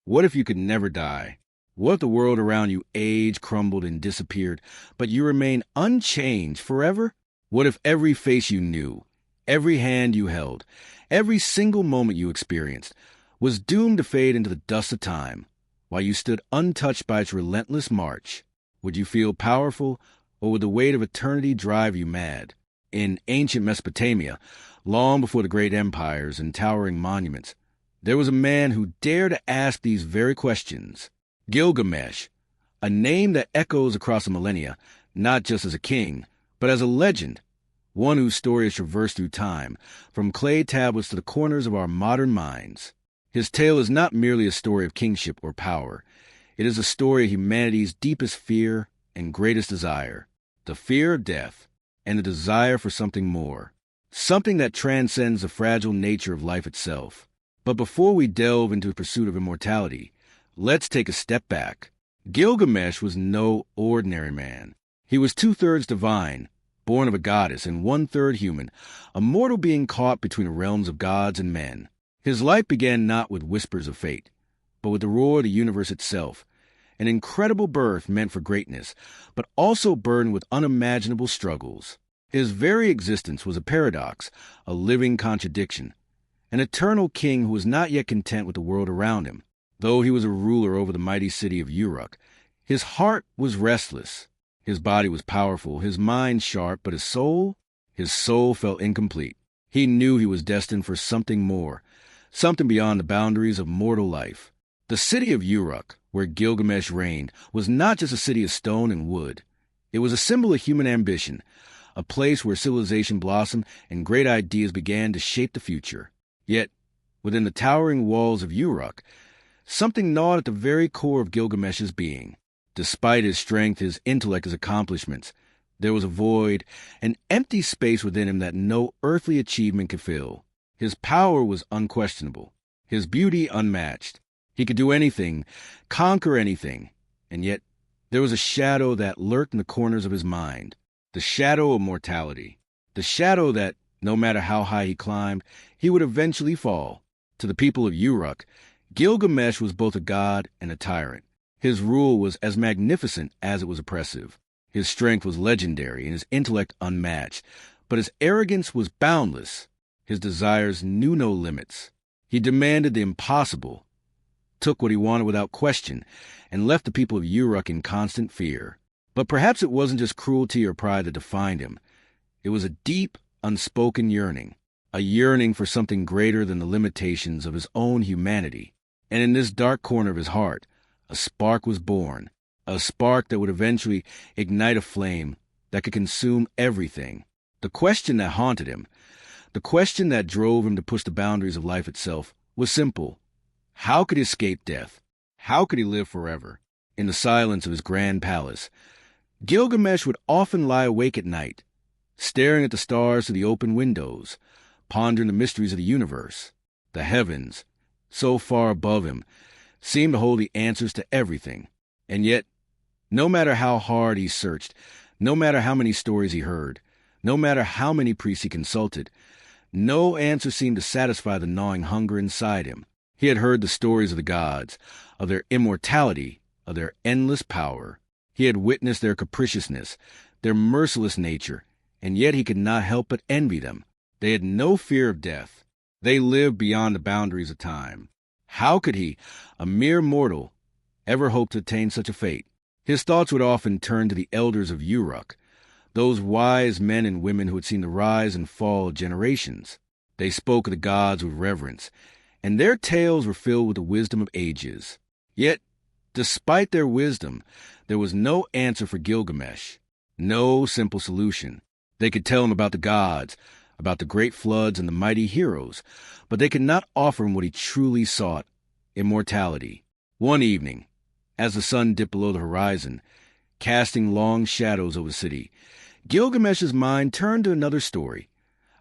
What if you could never die? What if the world around you aged, crumbled, and disappeared, but you remain unchanged forever? What if every face you knew, every hand you held, every single moment you experienced was doomed to fade into the dust of time, while you stood untouched by its relentless march? Would you feel powerful, or would the weight of eternity drive you mad? In ancient Mesopotamia, long before the great empires and towering monuments, there was a man who dared to ask these very questions. Gilgamesh, a name that echoes across the millennia, not just as a king, but as a legend, one whose story has traversed through time, from clay tablets to the corners of our modern minds. His tale is not merely a story of kingship or power. It is a story of humanity's deepest fear and greatest desire, the fear of death and the desire for something more, something that transcends the fragile nature of life itself. But before we delve into the pursuit of immortality, let's take a step back. Gilgamesh was no ordinary man. He was 2/3 divine, born of a goddess, and 1/3 human, a mortal being caught between the realms of gods and men. His life began not with whispers of fate, but with the roar of the universe itself, an incredible birth meant for greatness, but also burdened with unimaginable struggles. His very existence was a paradox, a living contradiction, an eternal king who was not yet content with the world around him. Though he was a ruler over the mighty city of Uruk, his heart was restless. His body was powerful, his mind sharp, but his soul felt incomplete. He knew he was destined for something more, something beyond the boundaries of mortal life. The city of Uruk, where Gilgamesh reigned, was not just a city of stone and wood. It was a symbol of human ambition, a place where civilization blossomed and great ideas began to shape the future. Yet, within the towering walls of Uruk, something gnawed at the very core of Gilgamesh's being. Despite his strength, his intellect, his accomplishments, there was a void, an empty space within him that no earthly achievement could fill. His power was unquestionable, his beauty unmatched. He could do anything, conquer anything, and yet there was a shadow that lurked in the corners of his mind, the shadow of mortality, the shadow that, no matter how high he climbed, he would eventually fall. To the people of Uruk, Gilgamesh was both a god and a tyrant. His rule was as magnificent as it was oppressive. His strength was legendary and his intellect unmatched, but his arrogance was boundless. His desires knew no limits. He demanded the impossible, took what he wanted without question, and left the people of Uruk in constant fear. But perhaps it wasn't just cruelty or pride that defined him. It was a deep, unspoken yearning, a yearning for something greater than the limitations of his own humanity. And in this dark corner of his heart, a spark was born, a spark that would eventually ignite a flame that could consume everything. The question that haunted him, the question that drove him to push the boundaries of life itself, was simple. How could he escape death? How could he live forever? In the silence of his grand palace, Gilgamesh would often lie awake at night, staring at the stars through the open windows, pondering the mysteries of the universe. The heavens, so far above him, seemed to hold the answers to everything. And yet, no matter how hard he searched, no matter how many stories he heard, no matter how many priests he consulted, no answer seemed to satisfy the gnawing hunger inside him. He had heard the stories of the gods, of their immortality, of their endless power. He had witnessed their capriciousness, their merciless nature, and yet he could not help but envy them. They had no fear of death. They lived beyond the boundaries of time. How could he, a mere mortal, ever hope to attain such a fate? His thoughts would often turn to the elders of Uruk, those wise men and women who had seen the rise and fall of generations. They spoke of the gods with reverence, and their tales were filled with the wisdom of ages. Yet, despite their wisdom, there was no answer for Gilgamesh, no simple solution. They could tell him about the gods, about the great floods and the mighty heroes, but they could not offer him what he truly sought, immortality. One evening, as the sun dipped below the horizon, casting long shadows over the city, Gilgamesh's mind turned to another story,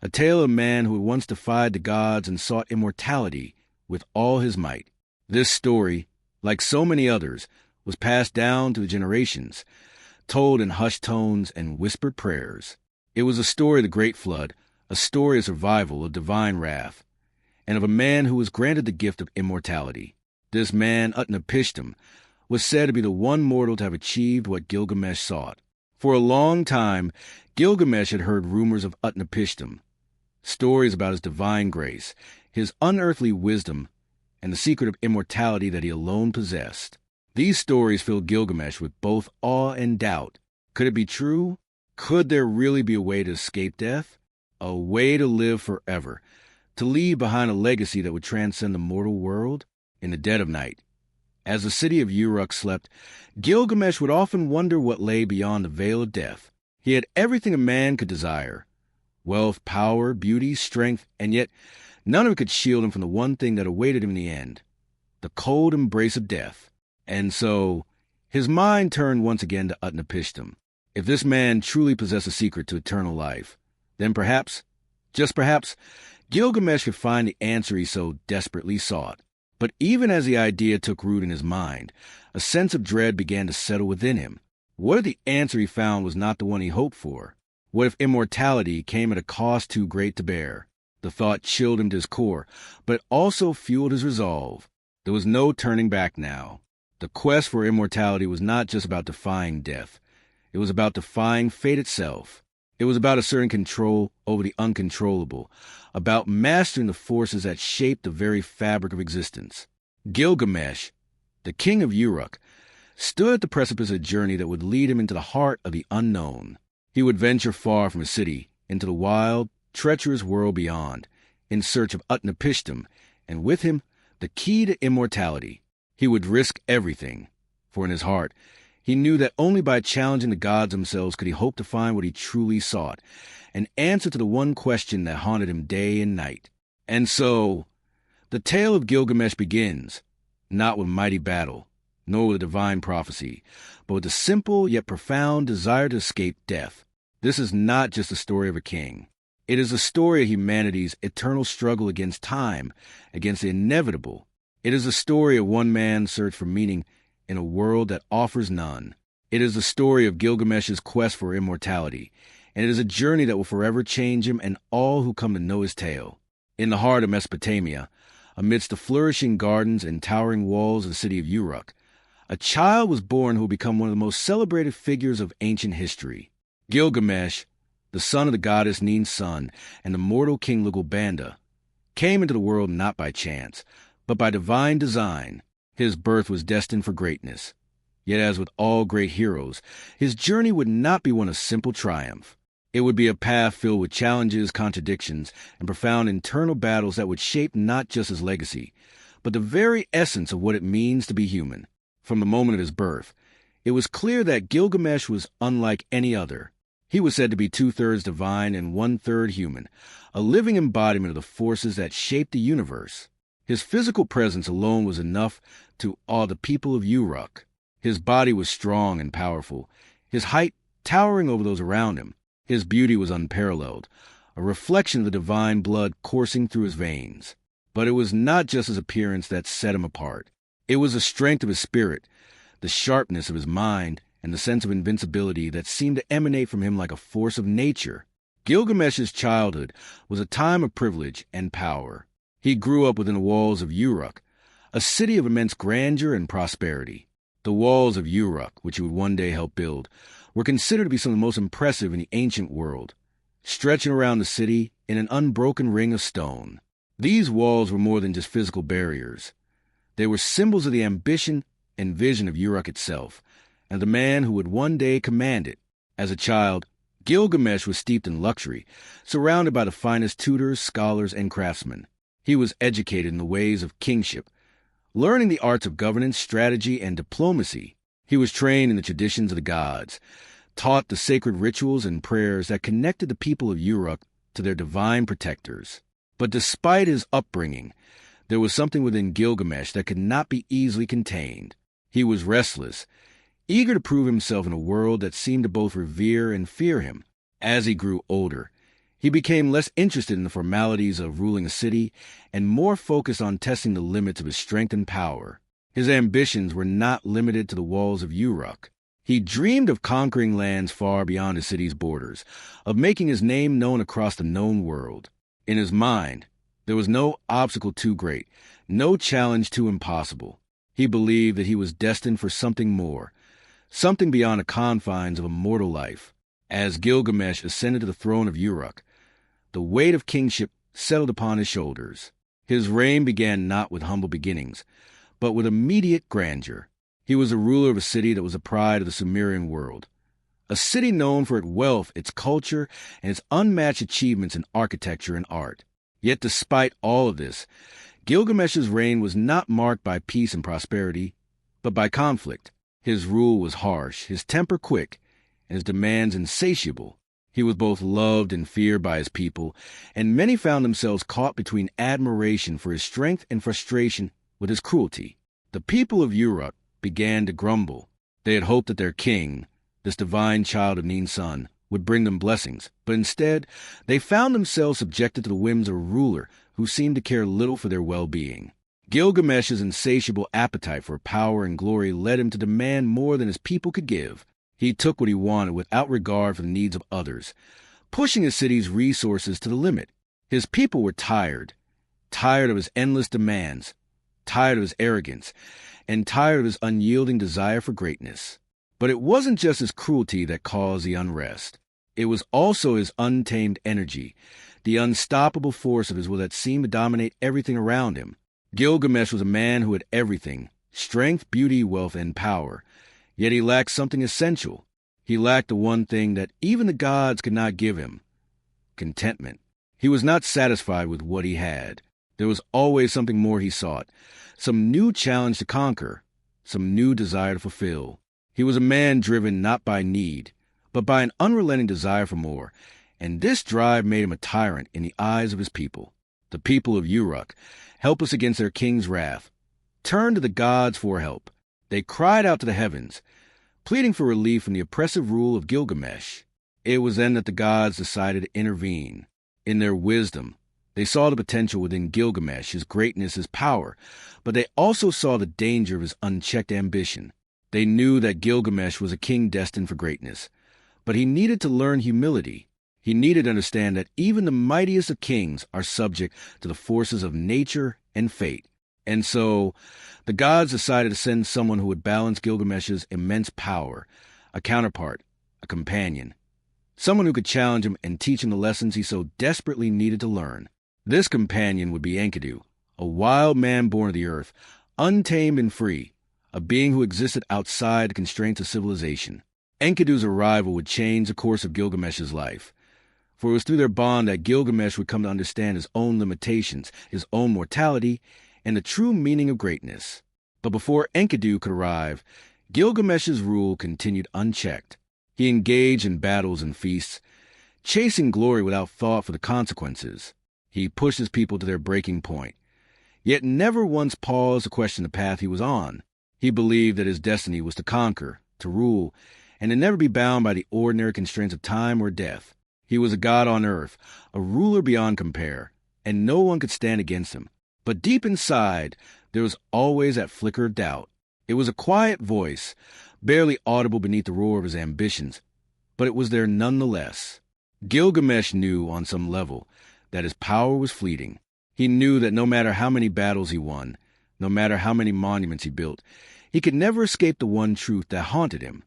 a tale of a man who had once defied the gods and sought immortality with all his might. This story, like so many others, was passed down to the generations, told in hushed tones and whispered prayers. It was a story of the Great Flood, a story of survival, of divine wrath, and of a man who was granted the gift of immortality. This man, Utnapishtim, was said to be the one mortal to have achieved what Gilgamesh sought. For a long time, Gilgamesh had heard rumors of Utnapishtim, stories about his divine grace, his unearthly wisdom, and the secret of immortality that he alone possessed. These stories filled Gilgamesh with both awe and doubt. Could it be true? Could there really be a way to escape death? A way to live forever, to leave behind a legacy that would transcend the mortal world? In the dead of night, as the city of Uruk slept, Gilgamesh would often wonder what lay beyond the veil of death. He had everything a man could desire: wealth, power, beauty, strength, and yet none of it could shield him from the one thing that awaited him in the end, the cold embrace of death. And so his mind turned once again to Utnapishtim. If this man truly possessed a secret to eternal life, then perhaps, just perhaps, Gilgamesh could find the answer he so desperately sought. But even as the idea took root in his mind, a sense of dread began to settle within him. What if the answer he found was not the one he hoped for? What if immortality came at a cost too great to bear? The thought chilled him to his core, but also fueled his resolve. There was no turning back now. The quest for immortality was not just about defying death. It was about defying fate itself. It was about asserting control over the uncontrollable, about mastering the forces that shaped the very fabric of existence. Gilgamesh, the king of Uruk, stood at the precipice of a journey that would lead him into the heart of the unknown. He would venture far from his city, into the wild, treacherous world beyond, in search of Utnapishtim, and with him, the key to immortality. He would risk everything, for in his heart, he knew that only by challenging the gods themselves could he hope to find what he truly sought, an answer to the one question that haunted him day and night. And so, the tale of Gilgamesh begins, not with mighty battle, nor with a divine prophecy, but with the simple yet profound desire to escape death. This is not just the story of a king. It is the story of humanity's eternal struggle against time, against the inevitable. It is the story of one man's search for meaning in a world that offers none. It is the story of Gilgamesh's quest for immortality, and it is a journey that will forever change him and all who come to know his tale. In the heart of Mesopotamia, amidst the flourishing gardens and towering walls of the city of Uruk, a child was born who will become one of the most celebrated figures of ancient history. Gilgamesh, the son of the goddess Nin's son and the mortal king Lugalbanda, came into the world not by chance, but by divine design. His birth was destined for greatness. Yet as with all great heroes, his journey would not be one of simple triumph. It would be a path filled with challenges, contradictions, and profound internal battles that would shape not just his legacy, but the very essence of what it means to be human. From the moment of his birth, it was clear that Gilgamesh was unlike any other. He was said to be 2/3 divine and 1/3 human, a living embodiment of the forces that shaped the universe. His physical presence alone was enough to awe the people of Uruk. His body was strong and powerful, his height towering over those around him. His beauty was unparalleled, a reflection of the divine blood coursing through his veins. But it was not just his appearance that set him apart. It was the strength of his spirit, the sharpness of his mind, and the sense of invincibility that seemed to emanate from him like a force of nature. Gilgamesh's childhood was a time of privilege and power. He grew up within the walls of Uruk, a city of immense grandeur and prosperity. The walls of Uruk, which he would one day help build, were considered to be some of the most impressive in the ancient world, stretching around the city in an unbroken ring of stone. These walls were more than just physical barriers. They were symbols of the ambition and vision of Uruk itself, and the man who would one day command it. As a child, Gilgamesh was steeped in luxury, surrounded by the finest tutors, scholars, and craftsmen. He was educated in the ways of kingship, learning the arts of governance, strategy, and diplomacy. He was trained in the traditions of the gods, taught the sacred rituals and prayers that connected the people of Uruk to their divine protectors. But despite his upbringing, there was something within Gilgamesh that could not be easily contained. He was restless, eager to prove himself in a world that seemed to both revere and fear him. As he grew older, he became less interested in the formalities of ruling a city and more focused on testing the limits of his strength and power. His ambitions were not limited to the walls of Uruk. He dreamed of conquering lands far beyond his city's borders, of making his name known across the known world. In his mind, there was no obstacle too great, no challenge too impossible. He believed that he was destined for something more, something beyond the confines of a mortal life. As Gilgamesh ascended to the throne of Uruk, the weight of kingship settled upon his shoulders. His reign began not with humble beginnings, but with immediate grandeur. He was a ruler of a city that was the pride of the Sumerian world, a city known for its wealth, its culture, and its unmatched achievements in architecture and art. Yet despite all of this, Gilgamesh's reign was not marked by peace and prosperity, but by conflict. His rule was harsh, his temper quick, and his demands insatiable. He was both loved and feared by his people, and many found themselves caught between admiration for his strength and frustration with his cruelty. The people of Uruk began to grumble. They had hoped that their king, this divine child of Nin-Sun, would bring them blessings, but instead they found themselves subjected to the whims of a ruler who seemed to care little for their well-being. Gilgamesh's insatiable appetite for power and glory led him to demand more than his people could give. He took what he wanted without regard for the needs of others, pushing his city's resources to the limit. His people were tired of his endless demands, tired of his arrogance, and tired of his unyielding desire for greatness. But it wasn't just his cruelty that caused the unrest. It was also his untamed energy, the unstoppable force of his will that seemed to dominate everything around him. Gilgamesh was a man who had everything: strength, beauty, wealth, and power. Yet he lacked something essential. He lacked the one thing that even the gods could not give him: contentment. He was not satisfied with what he had. There was always something more he sought, some new challenge to conquer, some new desire to fulfill. He was a man driven not by need, but by an unrelenting desire for more, and this drive made him a tyrant in the eyes of his people. The people of Uruk, helpless against their king's wrath, turned to the gods for help. They cried out to the heavens, pleading for relief from the oppressive rule of Gilgamesh. It was then that the gods decided to intervene. In their wisdom, they saw the potential within Gilgamesh, his greatness, his power, but they also saw the danger of his unchecked ambition. They knew that Gilgamesh was a king destined for greatness, but he needed to learn humility. He needed to understand that even the mightiest of kings are subject to the forces of nature and fate. And so, the gods decided to send someone who would balance Gilgamesh's immense power, a counterpart, a companion, someone who could challenge him and teach him the lessons he so desperately needed to learn. This companion would be Enkidu, a wild man born of the earth, untamed and free, a being who existed outside the constraints of civilization. Enkidu's arrival would change the course of Gilgamesh's life, for it was through their bond that Gilgamesh would come to understand his own limitations, his own mortality, and the true meaning of greatness. But before Enkidu could arrive, Gilgamesh's rule continued unchecked. He engaged in battles and feasts, chasing glory without thought for the consequences. He pushed his people to their breaking point, yet never once paused to question the path he was on. He believed that his destiny was to conquer, to rule, and to never be bound by the ordinary constraints of time or death. He was a god on earth, a ruler beyond compare, and no one could stand against him. But deep inside, there was always that flicker of doubt. It was a quiet voice, barely audible beneath the roar of his ambitions, but it was there nonetheless. Gilgamesh knew, on some level, that his power was fleeting. He knew that no matter how many battles he won, no matter how many monuments he built, he could never escape the one truth that haunted him.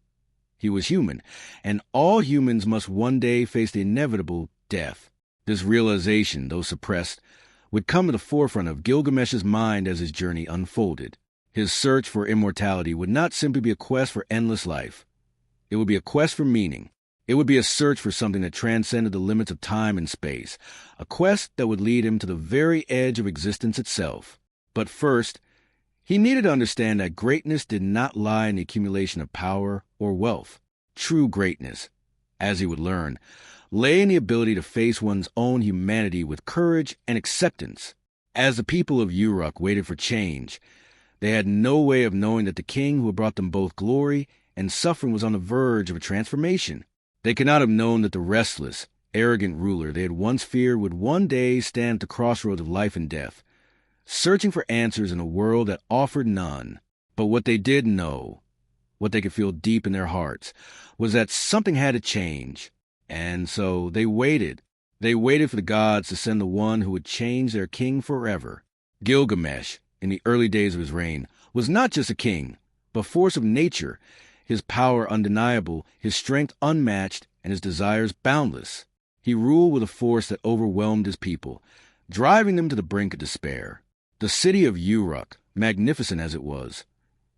He was human, and all humans must one day face the inevitable death. This realization, though suppressed, would come to the forefront of Gilgamesh's mind as his journey unfolded. His search for immortality would not simply be a quest for endless life. It would be a quest for meaning. It would be a search for something that transcended the limits of time and space, a quest that would lead him to the very edge of existence itself. But first, he needed to understand that greatness did not lie in the accumulation of power or wealth. True greatness, as he would learn, lay in the ability to face one's own humanity with courage and acceptance. As the people of Uruk waited for change, they had no way of knowing that the king who had brought them both glory and suffering was on the verge of a transformation. They could not have known that the restless, arrogant ruler they had once feared would one day stand at the crossroads of life and death, searching for answers in a world that offered none. But what they did know, what they could feel deep in their hearts, was that something had to change. And so they waited. They waited for the gods to send the one who would change their king forever. Gilgamesh, in the early days of his reign, was not just a king, but force of nature, his power undeniable, his strength unmatched, and his desires boundless. He ruled with a force that overwhelmed his people, driving them to the brink of despair. The city of Uruk, magnificent as it was,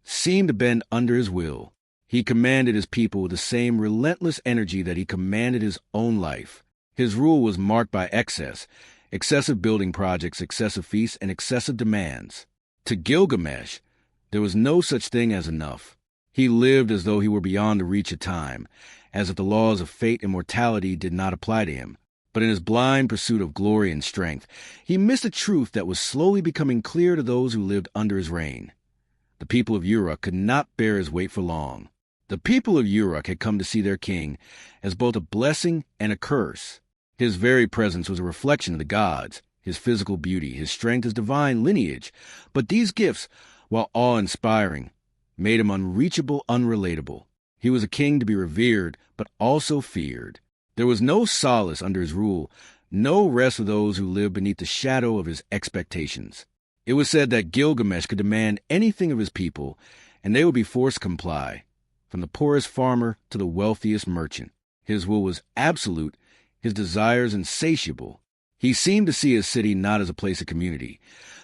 seemed to bend under his will. He commanded his people with the same relentless energy that he commanded his own life. His rule was marked by excessive building projects, excessive feasts, and excessive demands. To Gilgamesh, there was no such thing as enough. He lived as though he were beyond the reach of time, as if the laws of fate and mortality did not apply to him. But in his blind pursuit of glory and strength, he missed a truth that was slowly becoming clear to those who lived under his reign. The people of Uruk could not bear his weight for long. The people of Uruk had come to see their king as both a blessing and a curse. His very presence was a reflection of the gods, his physical beauty, his strength, his divine lineage. But these gifts, while awe-inspiring, made him unreachable, unrelatable. He was a king to be revered, but also feared. There was no solace under his rule, no rest for those who lived beneath the shadow of his expectations. It was said that Gilgamesh could demand anything of his people, and they would be forced to comply, from the poorest farmer to the wealthiest merchant. His will was absolute, his desires insatiable. He seemed to see his city not as a place of community,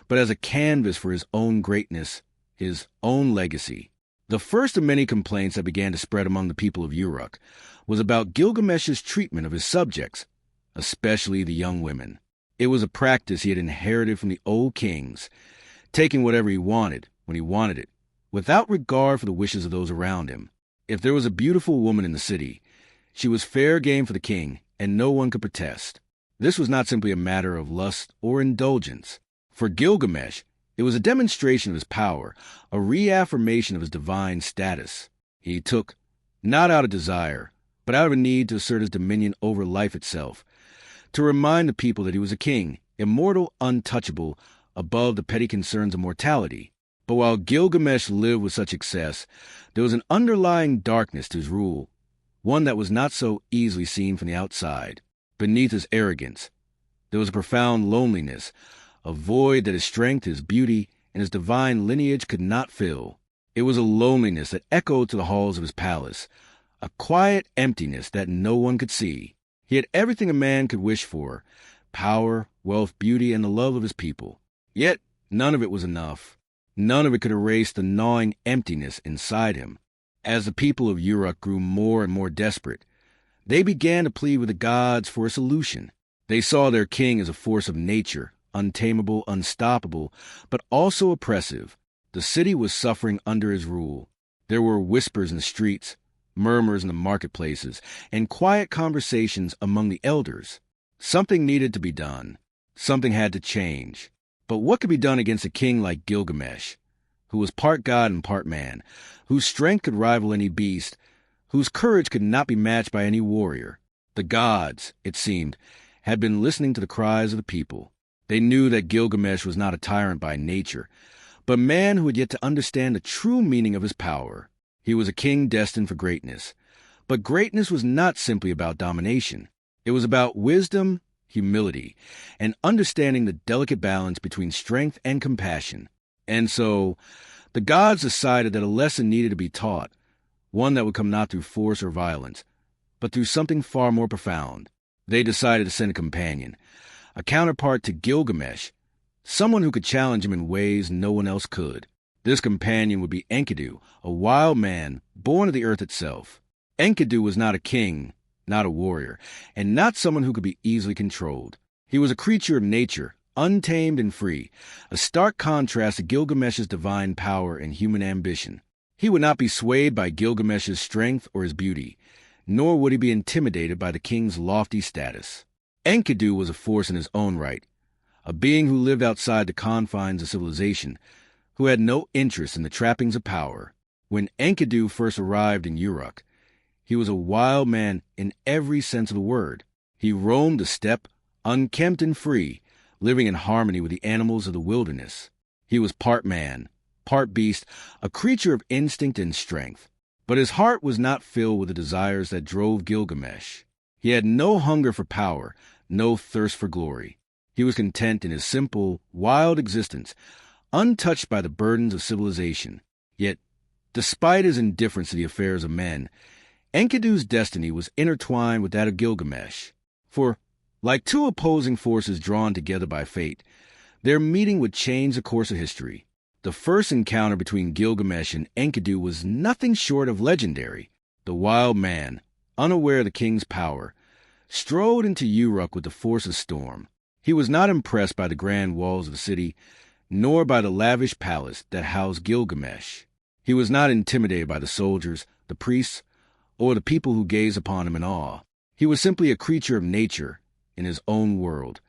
but as a canvas for his own greatness, his own legacy. The first of many complaints that began to spread among the people of Uruk was about Gilgamesh's treatment of his subjects, especially the young women. It was a practice he had inherited from the old kings, taking whatever he wanted when he wanted it, without regard for the wishes of those around him. If there was a beautiful woman in the city, she was fair game for the king, and no one could protest. This was not simply a matter of lust or indulgence. For Gilgamesh, it was a demonstration of his power, a reaffirmation of his divine status. He took, not out of desire, but out of a need to assert his dominion over life itself, to remind the people that he was a king, immortal, untouchable, above the petty concerns of mortality. But while Gilgamesh lived with such excess, there was an underlying darkness to his rule, one that was not so easily seen from the outside. Beneath his arrogance, there was a profound loneliness, a void that his strength, his beauty, and his divine lineage could not fill. It was a loneliness that echoed to the halls of his palace, a quiet emptiness that no one could see. He had everything a man could wish for: power, wealth, beauty, and the love of his people. Yet none of it was enough. None of it could erase the gnawing emptiness inside him. As the people of Uruk grew more and more desperate, they began to plead with the gods for a solution. They saw their king as a force of nature, untamable, unstoppable, but also oppressive. The city was suffering under his rule. There were whispers in the streets, murmurs in the marketplaces, and quiet conversations among the elders. Something needed to be done. Something had to change. But what could be done against a king like Gilgamesh, who was part god and part man, whose strength could rival any beast, whose courage could not be matched by any warrior? The gods, it seemed, had been listening to the cries of the people. They knew that Gilgamesh was not a tyrant by nature, but a man who had yet to understand the true meaning of his power. He was a king destined for greatness. But greatness was not simply about domination. It was about wisdom, humility, and understanding the delicate balance between strength and compassion. And so, the gods decided that a lesson needed to be taught, one that would come not through force or violence, but through something far more profound. They decided to send a companion, a counterpart to Gilgamesh, someone who could challenge him in ways no one else could. This companion would be Enkidu, a wild man born of the earth itself. Enkidu was not a king, not a warrior, and not someone who could be easily controlled. He was a creature of nature, untamed and free, a stark contrast to Gilgamesh's divine power and human ambition. He would not be swayed by Gilgamesh's strength or his beauty, nor would he be intimidated by the king's lofty status. Enkidu was a force in his own right, a being who lived outside the confines of civilization, who had no interest in the trappings of power. When Enkidu first arrived in Uruk, he was a wild man in every sense of the word. He roamed the steppe, unkempt and free, living in harmony with the animals of the wilderness. He was part man, part beast, a creature of instinct and strength. But his heart was not filled with the desires that drove Gilgamesh. He had no hunger for power, no thirst for glory. He was content in his simple, wild existence, untouched by the burdens of civilization. Yet, despite his indifference to the affairs of men, Enkidu's destiny was intertwined with that of Gilgamesh. For, like two opposing forces drawn together by fate, their meeting would change the course of history. The first encounter between Gilgamesh and Enkidu was nothing short of legendary. The wild man, unaware of the king's power, strode into Uruk with the force of storm. He was not impressed by the grand walls of the city, nor by the lavish palace that housed Gilgamesh. He was not intimidated by the soldiers, the priests, or the people who gazed upon him in awe. He was simply a creature of nature in his own world,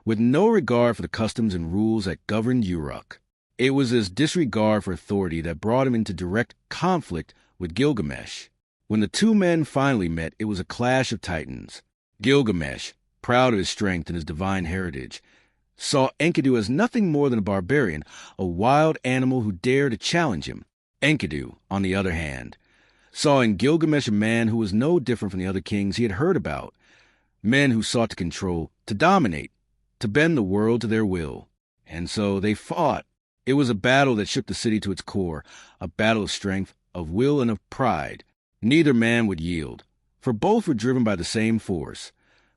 with no regard for the customs and rules that governed Uruk. It was this disregard for authority that brought him into direct conflict with Gilgamesh. When the two men finally met, it was a clash of titans. Gilgamesh, proud of his strength and his divine heritage, saw Enkidu as nothing more than a barbarian, a wild animal who dared to challenge him. Enkidu, on the other hand, saw in Gilgamesh a man who was no different from the other kings he had heard about, men who sought to control, to dominate, to bend the world to their will. And so they fought. It was a battle that shook the city to its core, a battle of strength, of will, and of pride. Neither man would yield, for both were driven by the same force,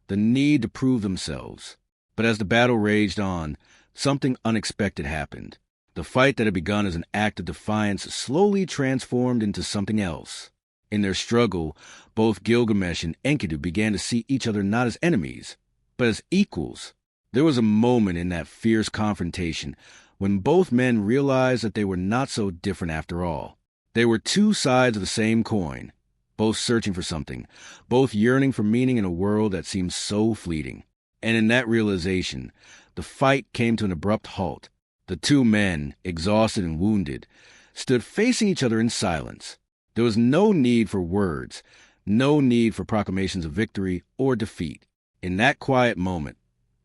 the need to prove themselves. But as the battle raged on, something unexpected happened. The fight that had begun as an act of defiance slowly transformed into something else. In their struggle, both Gilgamesh and Enkidu began to see each other not as enemies, but as equals. There was a moment in that fierce confrontation when both men realized that they were not so different after all. They were two sides of the same coin, both searching for something, both yearning for meaning in a world that seemed so fleeting. And in that realization, the fight came to an abrupt halt. The two men, exhausted and wounded, stood facing each other in silence. There was no need for words, no need for proclamations of victory or defeat. In that quiet moment,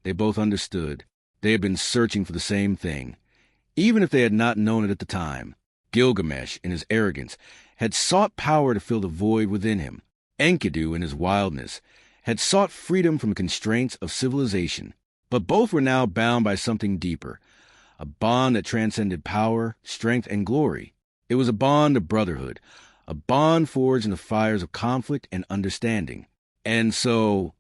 they both understood they had been searching for the same thing, even if they had not known it at the time. Gilgamesh, in his arrogance, had sought power to fill the void within him. Enkidu, in his wildness, had sought freedom from the constraints of civilization. But both were now bound by something deeper, a bond that transcended power, strength, and glory. It was a bond of brotherhood, a bond forged in the fires of conflict and understanding. And so,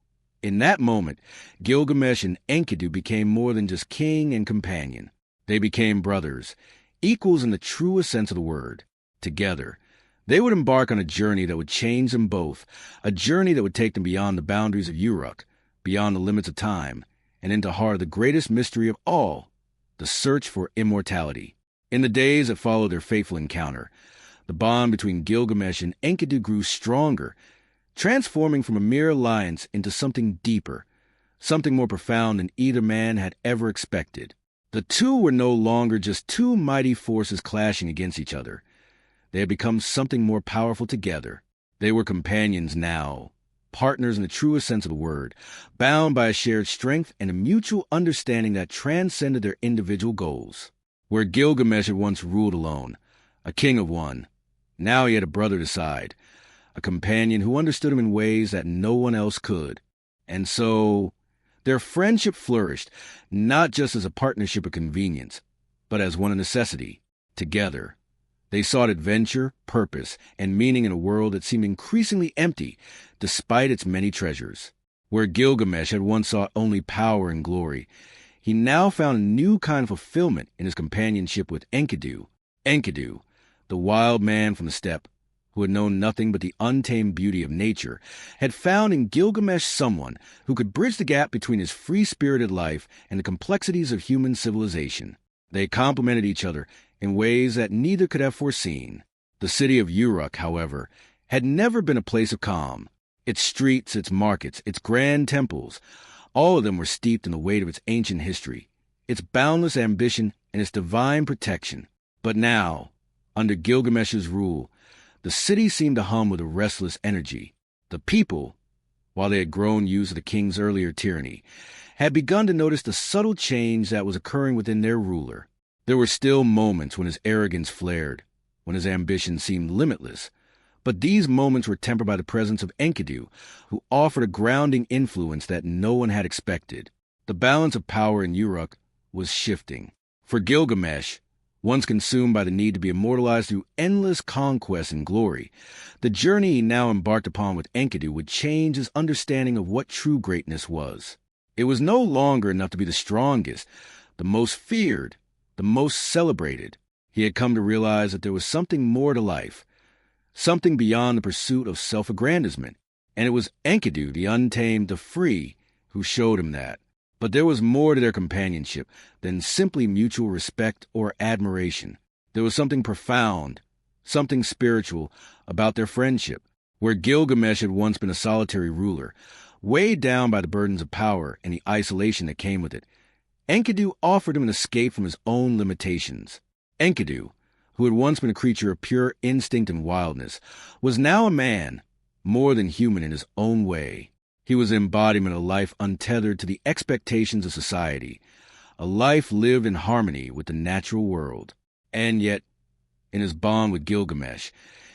in that moment, Gilgamesh and Enkidu became more than just king and companion. They became brothers, equals in the truest sense of the word. Together, they would embark on a journey that would change them both, a journey that would take them beyond the boundaries of Uruk, beyond the limits of time, and into the heart of the greatest mystery of all, the search for immortality. In the days that followed their fateful encounter, the bond between Gilgamesh and Enkidu grew stronger, transforming from a mere alliance into something deeper, something more profound than either man had ever expected. The two were no longer just two mighty forces clashing against each other. They had become something more powerful together. They were companions now, partners in the truest sense of the word, bound by a shared strength and a mutual understanding that transcended their individual goals. Where Gilgamesh had once ruled alone, a king of one, now he had a brother to side, a companion who understood him in ways that no one else could. And so, their friendship flourished, not just as a partnership of convenience, but as one of necessity. Together, they sought adventure, purpose, and meaning in a world that seemed increasingly empty, despite its many treasures. Where Gilgamesh had once sought only power and glory, he now found a new kind of fulfillment in his companionship with Enkidu. Enkidu, the wild man from the steppe, who had known nothing but the untamed beauty of nature, had found in Gilgamesh someone who could bridge the gap between his free-spirited life and the complexities of human civilization. They complemented each other in ways that neither could have foreseen. The city of Uruk, however, had never been a place of calm. Its streets, its markets, its grand temples, all of them were steeped in the weight of its ancient history, its boundless ambition, and its divine protection. But now, under Gilgamesh's rule, the city seemed to hum with a restless energy. The people, while they had grown used to the king's earlier tyranny, had begun to notice the subtle change that was occurring within their ruler. There were still moments when his arrogance flared, when his ambition seemed limitless, but these moments were tempered by the presence of Enkidu, who offered a grounding influence that no one had expected. The balance of power in Uruk was shifting. For Gilgamesh, Once consumed by the need to be immortalized through endless conquest and glory, the journey he now embarked upon with Enkidu would change his understanding of what true greatness was. It was no longer enough to be the strongest, the most feared, the most celebrated. He had come to realize that there was something more to life, something beyond the pursuit of self-aggrandizement, and it was Enkidu, the untamed, the free, who showed him that. But there was more to their companionship than simply mutual respect or admiration. There was something profound, something spiritual about their friendship. Where Gilgamesh had once been a solitary ruler, weighed down by the burdens of power and the isolation that came with it, Enkidu offered him an escape from his own limitations. Enkidu, who had once been a creature of pure instinct and wildness, was now a man, more than human in his own way. He was the embodiment of a life untethered to the expectations of society, a life lived in harmony with the natural world. And yet, in his bond with Gilgamesh,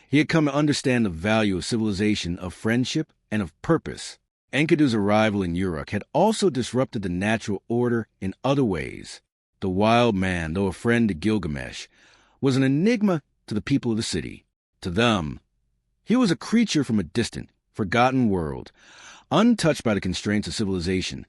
he had come to understand the value of civilization, of friendship, and of purpose. Enkidu's arrival in Uruk had also disrupted the natural order in other ways. The wild man, though a friend to Gilgamesh, was an enigma to the people of the city. To them, he was a creature from a distant, forgotten world, untouched by the constraints of civilization,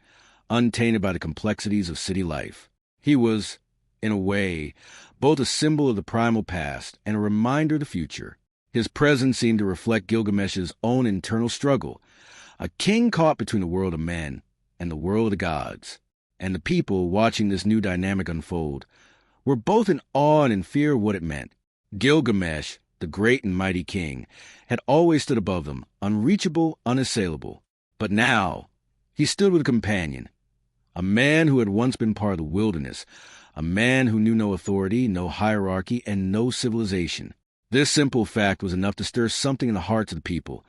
untainted by the complexities of city life. He was, in a way, both a symbol of the primal past and a reminder of the future. His presence seemed to reflect Gilgamesh's own internal struggle, a king caught between the world of men and the world of the gods. And the people, watching this new dynamic unfold, were both in awe and in fear of what it meant. Gilgamesh, the great and mighty king, had always stood above them, unreachable, unassailable. But now, he stood with a companion, a man who had once been part of the wilderness, a man who knew no authority, no hierarchy, and no civilization. This simple fact was enough to stir something in the hearts of the people,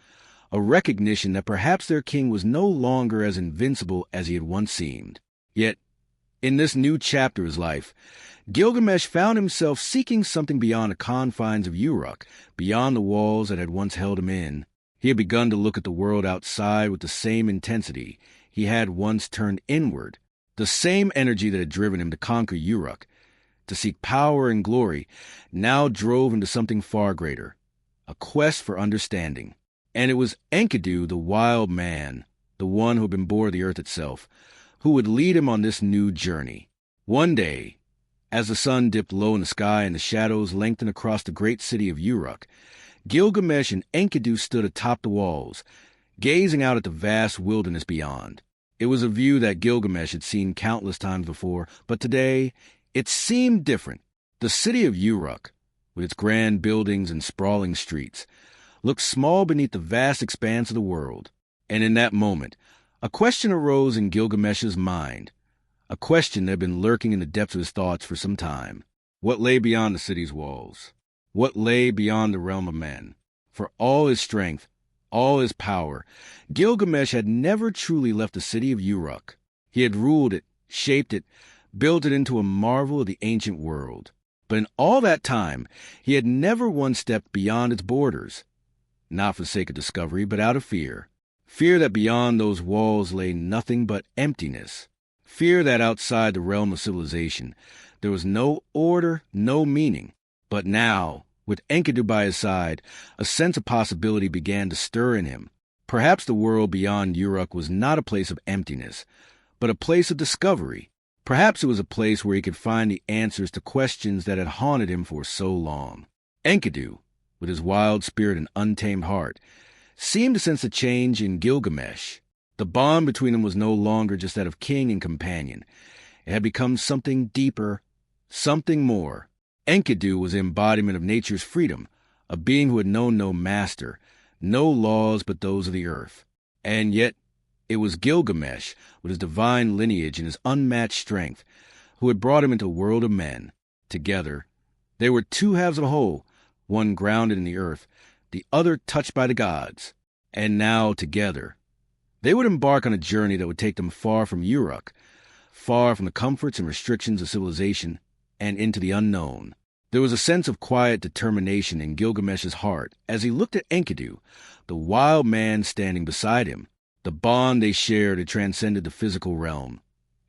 a recognition that perhaps their king was no longer as invincible as he had once seemed. Yet, in this new chapter of his life, Gilgamesh found himself seeking something beyond the confines of Uruk, beyond the walls that had once held him in. He had begun to look at the world outside with the same intensity he had once turned inward. The same energy that had driven him to conquer Uruk, to seek power and glory, now drove him to something far greater, a quest for understanding. And it was Enkidu, the wild man, the one who had been born of the earth itself, who would lead him on this new journey. One day, as the sun dipped low in the sky and the shadows lengthened across the great city of Uruk, Gilgamesh and Enkidu stood atop the walls, gazing out at the vast wilderness beyond. It was a view that Gilgamesh had seen countless times before, but today it seemed different. The city of Uruk, with its grand buildings and sprawling streets, looked small beneath the vast expanse of the world. And in that moment, a question arose in Gilgamesh's mind, a question that had been lurking in the depths of his thoughts for some time. What lay beyond the city's walls? What lay beyond the realm of men? For all his strength, all his power, Gilgamesh had never truly left the city of Uruk. He had ruled it, shaped it, built it into a marvel of the ancient world. But in all that time, he had never once stepped beyond its borders, not for the sake of discovery, but out of fear. Fear that beyond those walls lay nothing but emptiness. Fear that outside the realm of civilization, there was no order, no meaning. But now, with Enkidu by his side, a sense of possibility began to stir in him. Perhaps the world beyond Uruk was not a place of emptiness, but a place of discovery. Perhaps it was a place where he could find the answers to questions that had haunted him for so long. Enkidu, with his wild spirit and untamed heart, seemed to sense a change in Gilgamesh. The bond between them was no longer just that of king and companion. It had become something deeper, something more. Enkidu was the embodiment of nature's freedom, a being who had known no master, no laws but those of the earth. And yet, it was Gilgamesh, with his divine lineage and his unmatched strength, who had brought him into a world of men. Together, they were two halves of a whole, one grounded in the earth, the other touched by the gods. And now, together, they would embark on a journey that would take them far from Uruk, far from the comforts and restrictions of civilization, and into the unknown. There was a sense of quiet determination in Gilgamesh's heart as he looked at Enkidu, the wild man standing beside him. The bond they shared had transcended the physical realm,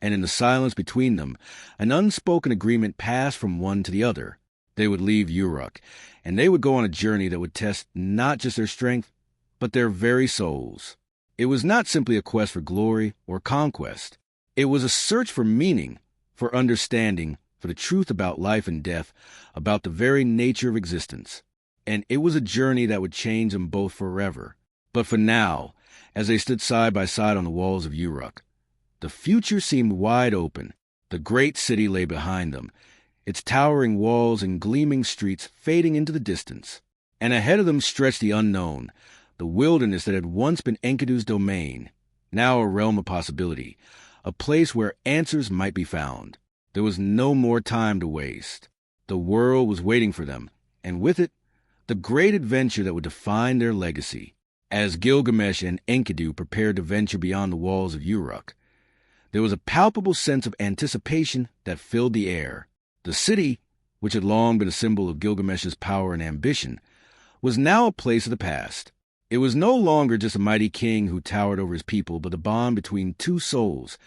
and in the silence between them, an unspoken agreement passed from one to the other. They would leave Uruk, and they would go on a journey that would test not just their strength, but their very souls. It was not simply a quest for glory or conquest. It was a search for meaning, for understanding, for the truth about life and death, about the very nature of existence. And it was a journey that would change them both forever. But for now, as they stood side by side on the walls of Uruk, the future seemed wide open. The great city lay behind them, its towering walls and gleaming streets fading into the distance. And ahead of them stretched the unknown, the wilderness that had once been Enkidu's domain, now a realm of possibility, a place where answers might be found. There was no more time to waste. The world was waiting for them, and with it, the great adventure that would define their legacy. As Gilgamesh and Enkidu prepared to venture beyond the walls of Uruk, there was a palpable sense of anticipation that filled the air. The city, which had long been a symbol of Gilgamesh's power and ambition, was now a place of the past. It was no longer just a mighty king who towered over his people, but a bond between two souls,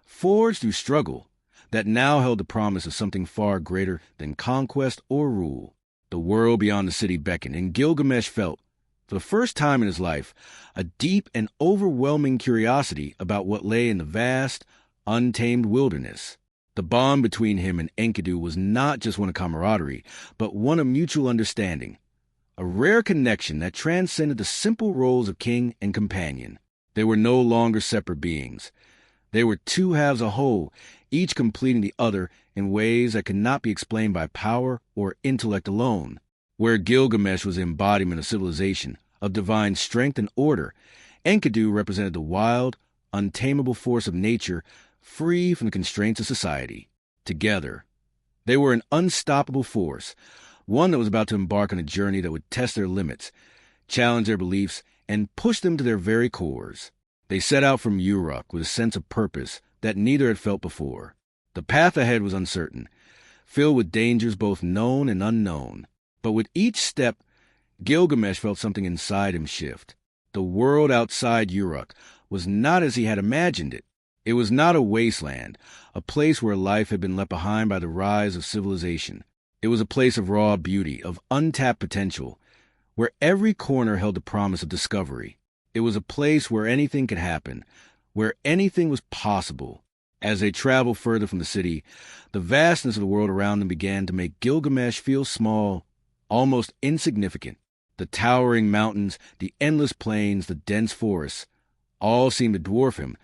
forged through struggle, that now held the promise of something far greater than conquest or rule. The world beyond the city beckoned, and Gilgamesh felt, for the first time in his life, a deep and overwhelming curiosity about what lay in the vast, untamed wilderness. The bond between him and Enkidu was not just one of camaraderie, but one of mutual understanding, a rare connection that transcended the simple roles of king and companion. They were no longer separate beings. They were two halves of whole, each completing the other in ways that could not be explained by power or intellect alone. Where Gilgamesh was the embodiment of civilization, of divine strength and order, Enkidu represented the wild, untamable force of nature, free from the constraints of society. Together, they were an unstoppable force, one that was about to embark on a journey that would test their limits, challenge their beliefs, and push them to their very cores. They set out from Uruk with a sense of purpose that neither had felt before. The path ahead was uncertain, filled with dangers both known and unknown. But with each step, Gilgamesh felt something inside him shift. The world outside Uruk was not as he had imagined it. It was not a wasteland, a place where life had been left behind by the rise of civilization. It was a place of raw beauty, of untapped potential, where every corner held the promise of discovery. It was a place where anything could happen, where anything was possible. As they traveled further from the city, the vastness of the world around them began to make Gilgamesh feel small, almost insignificant. The towering mountains, the endless plains, the dense forests, all seemed to dwarf him,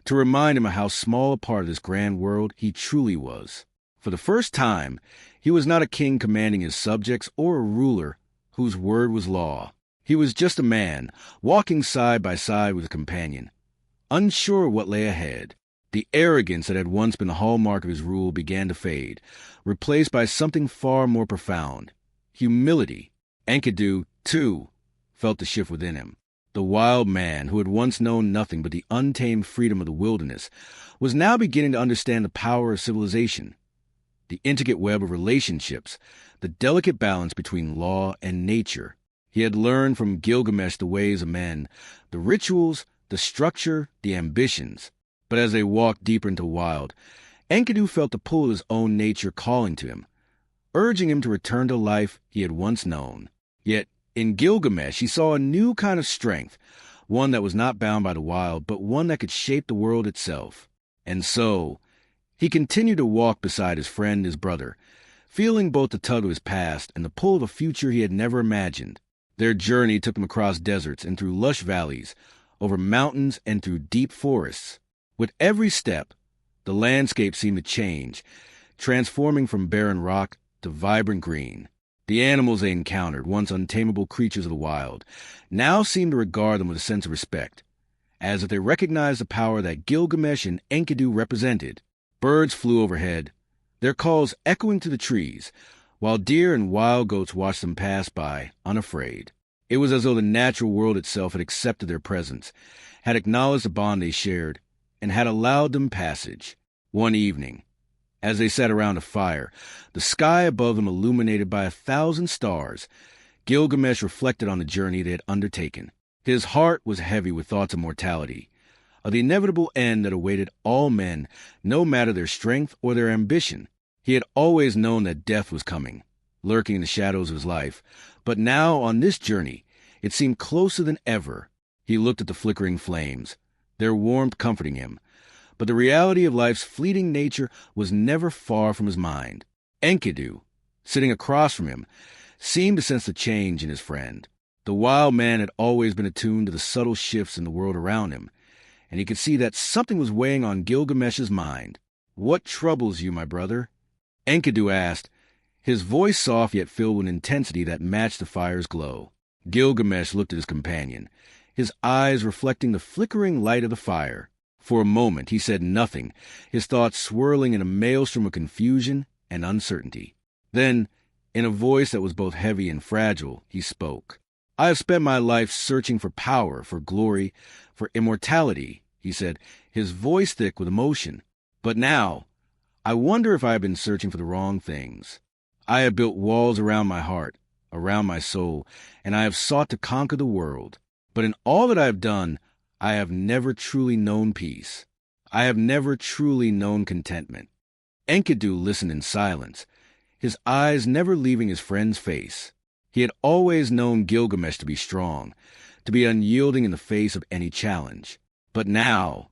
to remind him of how small a part of this grand world he truly was. For the first time, he was not a king commanding his subjects or a ruler whose word was law. He was just a man, walking side by side with a companion, unsure of what lay ahead. The arrogance that had once been the hallmark of his rule began to fade, replaced by something far more profound: humility. Enkidu, too, felt the shift within him. The wild man, who had once known nothing but the untamed freedom of the wilderness, was now beginning to understand the power of civilization, the intricate web of relationships, the delicate balance between law and nature. He had learned from Gilgamesh the ways of men, the rituals, the structure, the ambitions. But as they walked deeper into the wild, Enkidu felt the pull of his own nature calling to him, urging him to return to life he had once known. Yet, in Gilgamesh, he saw a new kind of strength, one that was not bound by the wild, but one that could shape the world itself. And so, he continued to walk beside his friend, his brother, feeling both the tug of his past and the pull of a future he had never imagined. Their journey took them across deserts and through lush valleys, over mountains and through deep forests. With every step, the landscape seemed to change, transforming from barren rock to vibrant green. The animals they encountered, once untamable creatures of the wild, now seemed to regard them with a sense of respect, as if they recognized the power that Gilgamesh and Enkidu represented. Birds flew overhead, their calls echoing through the trees, while deer and wild goats watched them pass by, unafraid. It was as though the natural world itself had accepted their presence, had acknowledged the bond they shared, and had allowed them passage. One evening, as they sat around a fire, the sky above them illuminated by 1,000 stars, Gilgamesh reflected on the journey they had undertaken. His heart was heavy with thoughts of mortality, of the inevitable end that awaited all men, no matter their strength or their ambition. He had always known that death was coming, lurking in the shadows of his life, but now, on this journey, it seemed closer than ever. He looked at the flickering flames, their warmth comforting him, but the reality of life's fleeting nature was never far from his mind. Enkidu, sitting across from him, seemed to sense the change in his friend. The wild man had always been attuned to the subtle shifts in the world around him, and he could see that something was weighing on Gilgamesh's mind. "What troubles you, my brother?" Enkidu asked, his voice soft yet filled with intensity that matched the fire's glow. Gilgamesh looked at his companion, his eyes reflecting the flickering light of the fire. For a moment he said nothing, his thoughts swirling in a maelstrom of confusion and uncertainty. Then, in a voice that was both heavy and fragile, he spoke. "I have spent my life searching for power, for glory, for immortality," he said, his voice thick with emotion. "But now, I wonder if I have been searching for the wrong things. I have built walls around my heart, around my soul, and I have sought to conquer the world. But in all that I have done, I have never truly known peace. I have never truly known contentment." Enkidu listened in silence, his eyes never leaving his friend's face. He had always known Gilgamesh to be strong, to be unyielding in the face of any challenge. But now,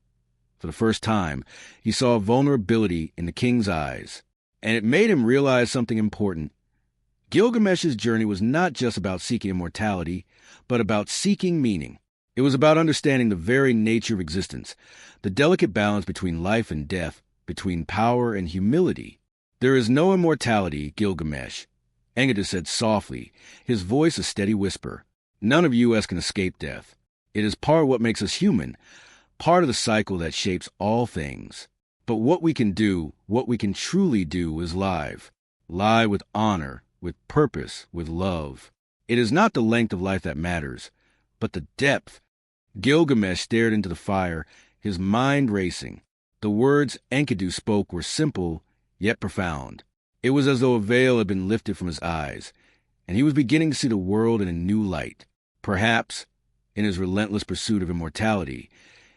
for the first time, he saw vulnerability in the king's eyes, and it made him realize something important. Gilgamesh's journey was not just about seeking immortality, but about seeking meaning. It was about understanding the very nature of existence, the delicate balance between life and death, between power and humility. "There is no immortality, Gilgamesh," Enkidu said softly, his voice a steady whisper. "None of us can escape death. It is part of what makes us human, part of the cycle that shapes all things. But what we can do, what we can truly do, is live with honor, with purpose, with love. It is not the length of life that matters, but the depth." Gilgamesh stared into the fire, his mind racing. The words Enkidu spoke were simple, yet profound. It was as though a veil had been lifted from his eyes, and he was beginning to see the world in a new light. Perhaps, in his relentless pursuit of immortality,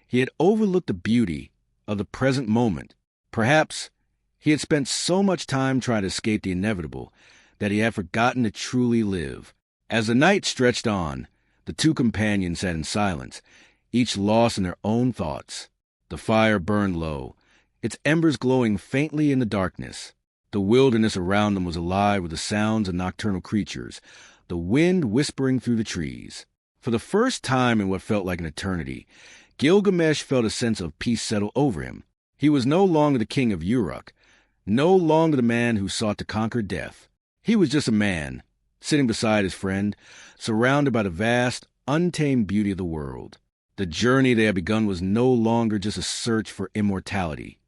he had overlooked the beauty of the present moment. Perhaps he had spent so much time trying to escape the inevitable that he had forgotten to truly live. As the night stretched on, the two companions sat in silence, each lost in their own thoughts. The fire burned low, its embers glowing faintly in the darkness. The wilderness around them was alive with the sounds of nocturnal creatures, the wind whispering through the trees. For the first time in what felt like an eternity, Gilgamesh felt a sense of peace settle over him. He was no longer the king of Uruk, no longer the man who sought to conquer death. He was just a man, sitting beside his friend, surrounded by the vast, untamed beauty of the world. The journey they had begun was no longer just a search for immortality.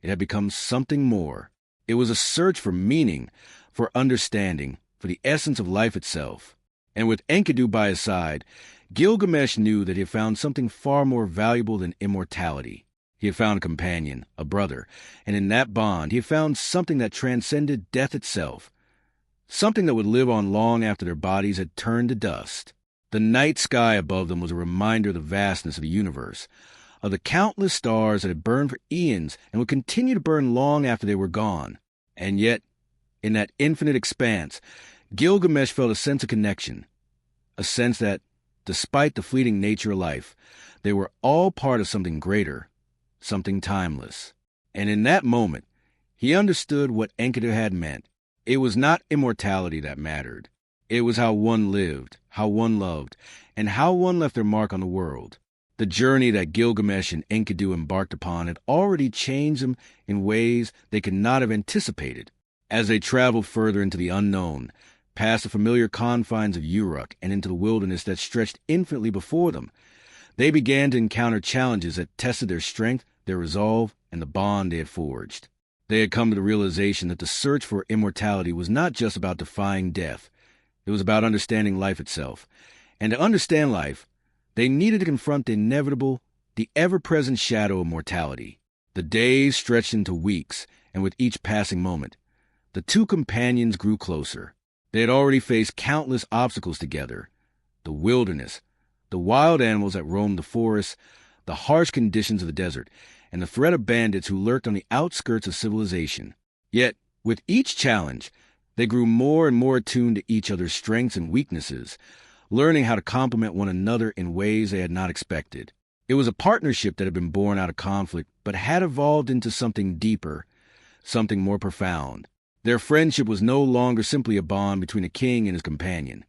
It had become something more. It was a search for meaning, for understanding, for the essence of life itself. And with Enkidu by his side, Gilgamesh knew that he had found something far more valuable than immortality. He had found a companion, a brother, and in that bond he had found something that transcended death itself, something that would live on long after their bodies had turned to dust. The night sky above them was a reminder of the vastness of the universe, of the countless stars that had burned for eons and would continue to burn long after they were gone. And yet, in that infinite expanse, Gilgamesh felt a sense of connection, a sense that, despite the fleeting nature of life, they were all part of something greater, something timeless. And in that moment, he understood what Enkidu had meant. It was not immortality that mattered. It was how one lived, how one loved, and how one left their mark on the world. The journey that Gilgamesh and Enkidu embarked upon had already changed them in ways they could not have anticipated. As they traveled further into the unknown, past the familiar confines of Uruk and into the wilderness that stretched infinitely before them, they began to encounter challenges that tested their strength, their resolve, and the bond they had forged. They had come to the realization that the search for immortality was not just about defying death. It was about understanding life itself. And to understand life, they needed to confront the inevitable, the ever-present shadow of mortality. The days stretched into weeks, and with each passing moment, the two companions grew closer. They had already faced countless obstacles together. The wilderness, the wild animals that roamed the forest, the harsh conditions of the desert, and the threat of bandits who lurked on the outskirts of civilization. Yet, with each challenge, they grew more and more attuned to each other's strengths and weaknesses, learning how to complement one another in ways they had not expected. It was a partnership that had been born out of conflict, but had evolved into something deeper, something more profound. Their friendship was no longer simply a bond between a king and his companion.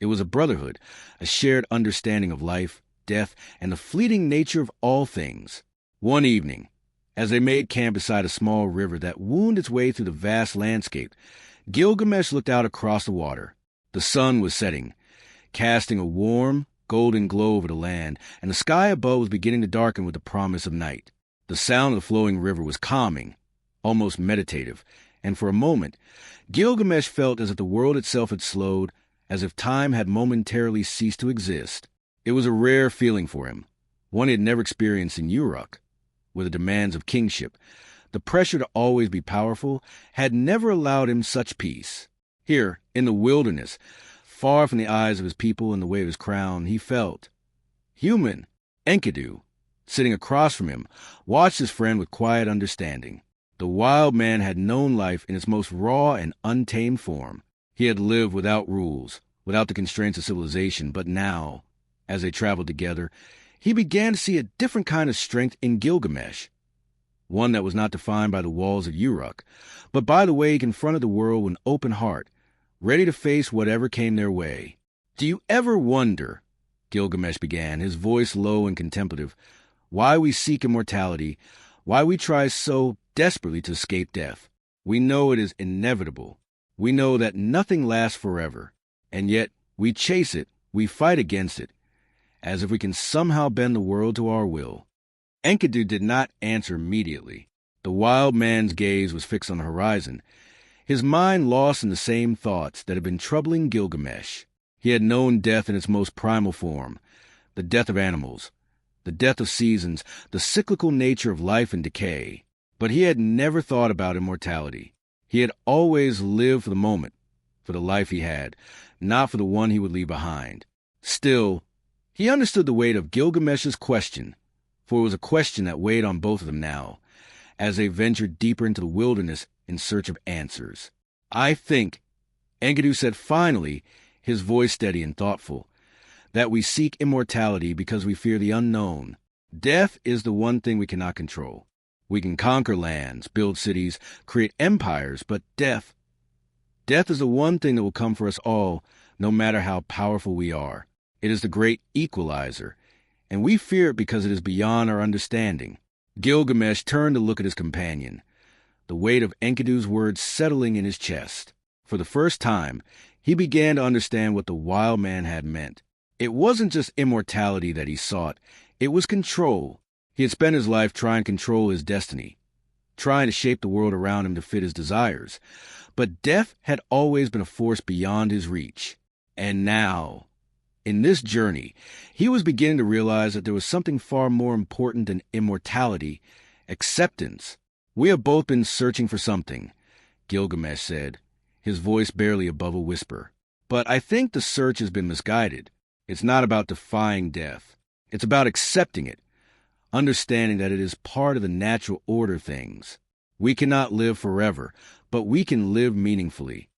It was a brotherhood, a shared understanding of life, death, and the fleeting nature of all things. One evening, as they made camp beside a small river that wound its way through the vast landscape, Gilgamesh looked out across the water. The sun was setting, casting a warm, golden glow over the land, and the sky above was beginning to darken with the promise of night. The sound of the flowing river was calming, almost meditative, and for a moment, Gilgamesh felt as if the world itself had slowed, as if time had momentarily ceased to exist. It was a rare feeling for him, one he had never experienced in Uruk, where the demands of kingship, the pressure to always be powerful, had never allowed him such peace. Here, in the wilderness, far from the eyes of his people and the weight of his crown, he felt human. Enkidu, sitting across from him, watched his friend with quiet understanding. The wild man had known life in its most raw and untamed form. He had lived without rules, without the constraints of civilization, but now, as they traveled together, he began to see a different kind of strength in Gilgamesh, one that was not defined by the walls of Uruk, but by the way he confronted the world with an open heart, ready to face whatever came their way. "Do you ever wonder," Gilgamesh began, his voice low and contemplative, "why we seek immortality, why we try so desperately to escape death? We know it is inevitable. We know that nothing lasts forever, and yet we chase it, we fight against it, as if we can somehow bend the world to our will." Enkidu did not answer immediately. The wild man's gaze was fixed on the horizon, his mind lost in the same thoughts that had been troubling Gilgamesh. He had known death in its most primal form, the death of animals, the death of seasons, the cyclical nature of life and decay. But he had never thought about immortality. He had always lived for the moment, for the life he had, not for the one he would leave behind. Still, he understood the weight of Gilgamesh's question, for it was a question that weighed on both of them now, as they ventured deeper into the wilderness in search of answers. "I think," Enkidu said finally, his voice steady and thoughtful, "that we seek immortality because we fear the unknown. Death is the one thing we cannot control. We can conquer lands, build cities, create empires, but death is the one thing that will come for us all, no matter how powerful we are. It is the great equalizer, and we fear it because it is beyond our understanding." Gilgamesh turned to look at his companion, the weight of Enkidu's words settling in his chest. For the first time, he began to understand what the wild man had meant. It wasn't just immortality that he sought, it was control. He had spent his life trying to control his destiny, trying to shape the world around him to fit his desires. But death had always been a force beyond his reach. And now, in this journey, he was beginning to realize that there was something far more important than immortality: acceptance. "We have both been searching for something," Gilgamesh said, his voice barely above a whisper. "But I think the search has been misguided. It's not about defying death. It's about accepting it, understanding that it is part of the natural order of things. We cannot live forever, but we can live meaningfully."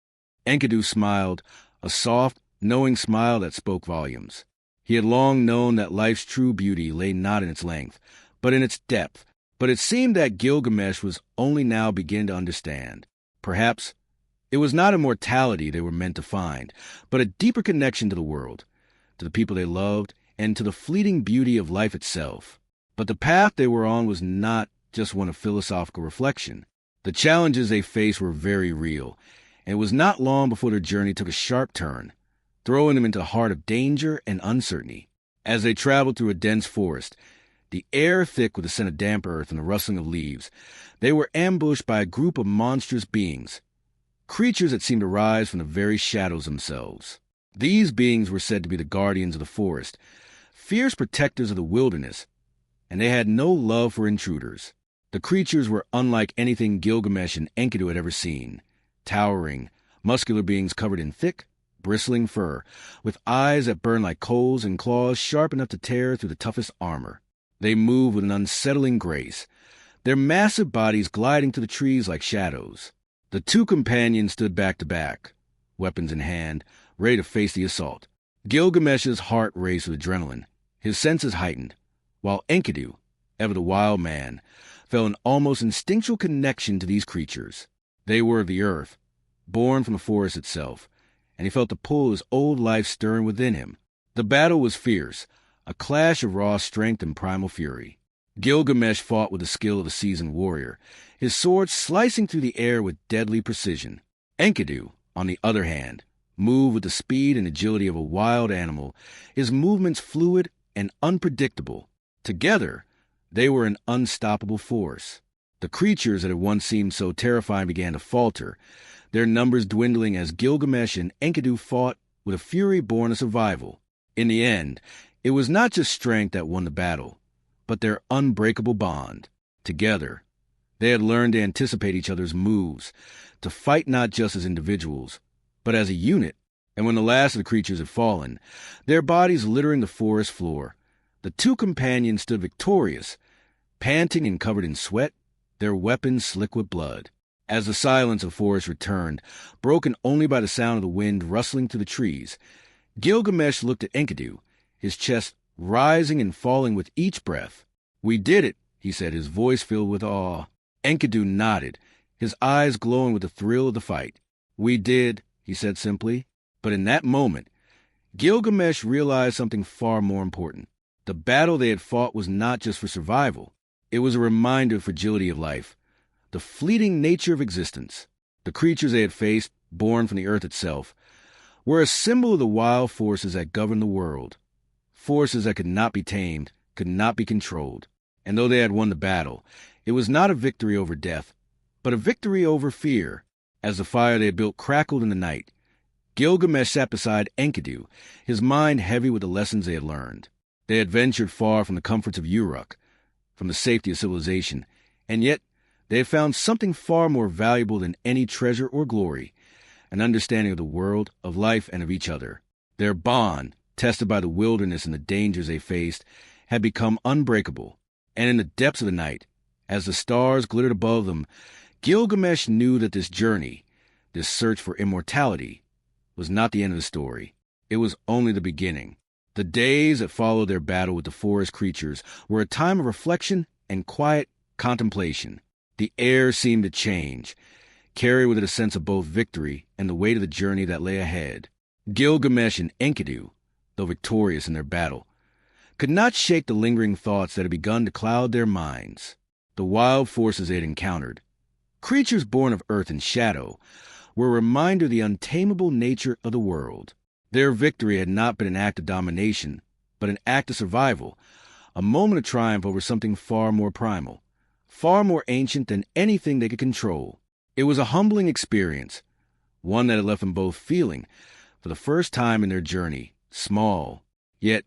Enkidu smiled, a soft, knowing smile that spoke volumes. He had long known that life's true beauty lay not in its length, but in its depth. But it seemed that Gilgamesh was only now beginning to understand. Perhaps it was not immortality they were meant to find, but a deeper connection to the world, to the people they loved, and to the fleeting beauty of life itself. But the path they were on was not just one of philosophical reflection. The challenges they faced were very real, and it was not long before their journey took a sharp turn, throwing them into the heart of danger and uncertainty. As they traveled through a dense forest, the air thick with the scent of damp earth and the rustling of leaves, they were ambushed by a group of monstrous beings, creatures that seemed to rise from the very shadows themselves. These beings were said to be the guardians of the forest, fierce protectors of the wilderness, and they had no love for intruders. The creatures were unlike anything Gilgamesh and Enkidu had ever seen: towering, muscular beings covered in thick, bristling fur, with eyes that burned like coals and claws sharp enough to tear through the toughest armor. They moved with an unsettling grace, their massive bodies gliding through the trees like shadows. The two companions stood back to back, weapons in hand, ready to face the assault. Gilgamesh's heart raced with adrenaline, his senses heightened, while Enkidu, ever the wild man, felt an almost instinctual connection to these creatures. They were of the earth, born from the forest itself, and he felt the pull of his old life stirring within him. The battle was fierce, a clash of raw strength and primal fury. Gilgamesh fought with the skill of a seasoned warrior, his sword slicing through the air with deadly precision. Enkidu, on the other hand, moved with the speed and agility of a wild animal, his movements fluid and unpredictable. Together, they were an unstoppable force. The creatures that had once seemed so terrifying began to falter, their numbers dwindling as Gilgamesh and Enkidu fought with a fury born of survival. In the end, it was not just strength that won the battle, but their unbreakable bond. Together, they had learned to anticipate each other's moves, to fight not just as individuals, but as a unit. And when the last of the creatures had fallen, their bodies littering the forest floor, the two companions stood victorious, panting and covered in sweat, their weapons slick with blood. As the silence of forest returned, broken only by the sound of the wind rustling through the trees, Gilgamesh looked at Enkidu, his chest rising and falling with each breath. "We did it," he said, his voice filled with awe. Enkidu nodded, his eyes glowing with the thrill of the fight. "We did," he said simply. But in that moment, Gilgamesh realized something far more important. The battle they had fought was not just for survival. It was a reminder of the fragility of life, the fleeting nature of existence. The creatures they had faced, born from the earth itself, were a symbol of the wild forces that govern the world, forces that could not be tamed, could not be controlled. And though they had won the battle, it was not a victory over death, but a victory over fear. As the fire they had built crackled in the night, Gilgamesh sat beside Enkidu, his mind heavy with the lessons they had learned. They had ventured far from the comforts of Uruk, from the safety of civilization, and yet they had found something far more valuable than any treasure or glory, an understanding of the world, of life, and of each other. Their bond, tested by the wilderness and the dangers they faced, had become unbreakable. And in the depths of the night, as the stars glittered above them, Gilgamesh knew that this journey, this search for immortality, was not the end of the story. It was only the beginning. The days that followed their battle with the forest creatures were a time of reflection and quiet contemplation. The air seemed to change, carry with it a sense of both victory and the weight of the journey that lay ahead. Gilgamesh and Enkidu, though victorious in their battle, could not shake the lingering thoughts that had begun to cloud their minds. The wild forces they had encountered, creatures born of earth and shadow, were a reminder of the untamable nature of the world. Their victory had not been an act of domination, but an act of survival, a moment of triumph over something far more primal, far more ancient than anything they could control. It was a humbling experience, one that had left them both feeling, for the first time in their journey, small. Yet,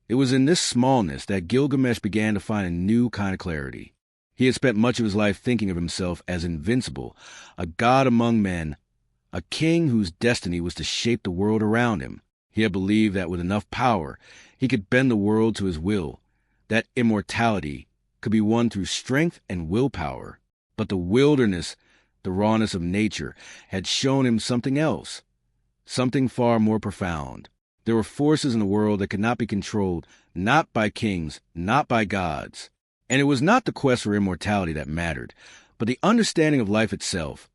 it was in this smallness that Gilgamesh began to find a new kind of clarity. He had spent much of his life thinking of himself as invincible, a god among men, a king whose destiny was to shape the world around him. He had believed that with enough power, he could bend the world to his will, that immortality could be won through strength and willpower. But the wilderness, the rawness of nature, had shown him something else, something far more profound. There were forces in the world that could not be controlled, not by kings, not by gods. And it was not the quest for immortality that mattered, but the understanding of life itself,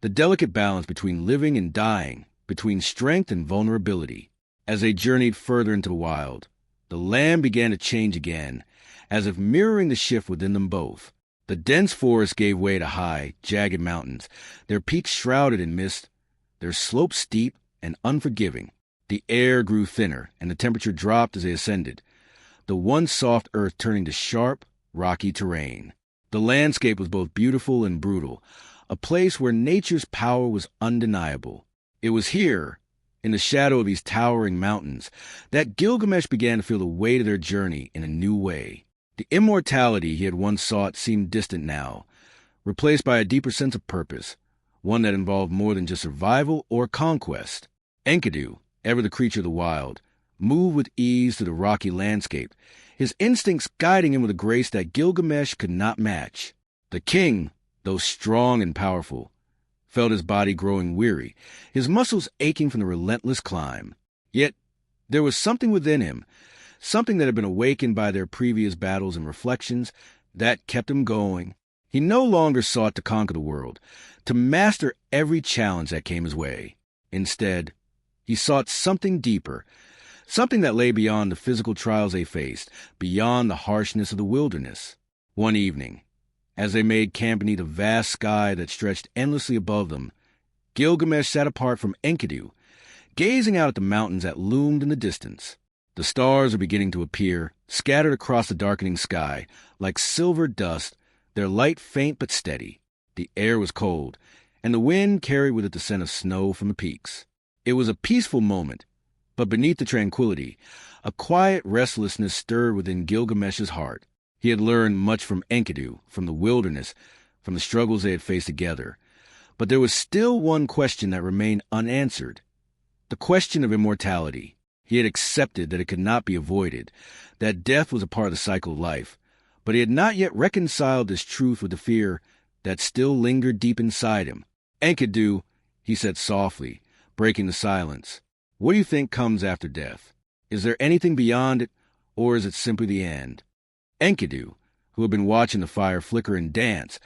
the delicate balance between living and dying, between strength and vulnerability. As they journeyed further into the wild, the land began to change again, as if mirroring the shift within them both. The dense forest gave way to high, jagged mountains, their peaks shrouded in mist, their slopes steep and unforgiving. The air grew thinner, and the temperature dropped as they ascended, the once soft earth turning to sharp, rocky terrain. The landscape was both beautiful and brutal, a place where nature's power was undeniable. It was here, in the shadow of these towering mountains, that Gilgamesh began to feel the weight of their journey in a new way. The immortality he had once sought seemed distant now, replaced by a deeper sense of purpose, one that involved more than just survival or conquest. Enkidu, ever the creature of the wild, move with ease through the rocky landscape, his instincts guiding him with a grace that Gilgamesh could not match. The king, though strong and powerful, felt his body growing weary, his muscles aching from the relentless climb. Yet there was something within him, something that had been awakened by their previous battles and reflections, that kept him going. He no longer sought to conquer the world, to master every challenge that came his way. Instead, he sought something deeper, something that lay beyond the physical trials they faced, beyond the harshness of the wilderness. One evening, as they made camp beneath a vast sky that stretched endlessly above them, Gilgamesh sat apart from Enkidu, gazing out at the mountains that loomed in the distance. The stars were beginning to appear, scattered across the darkening sky, like silver dust, their light faint but steady. The air was cold, and the wind carried with it the scent of snow from the peaks. It was a peaceful moment, but beneath the tranquility, a quiet restlessness stirred within Gilgamesh's heart. He had learned much from Enkidu, from the wilderness, from the struggles they had faced together. But there was still one question that remained unanswered. The question of immortality. He had accepted that it could not be avoided, that death was a part of the cycle of life, but he had not yet reconciled this truth with the fear that still lingered deep inside him. Enkidu, he said softly, breaking the silence, what do you think comes after death? Is there anything beyond it, or is it simply the end? Enkidu, who had been watching the fire flicker and dance,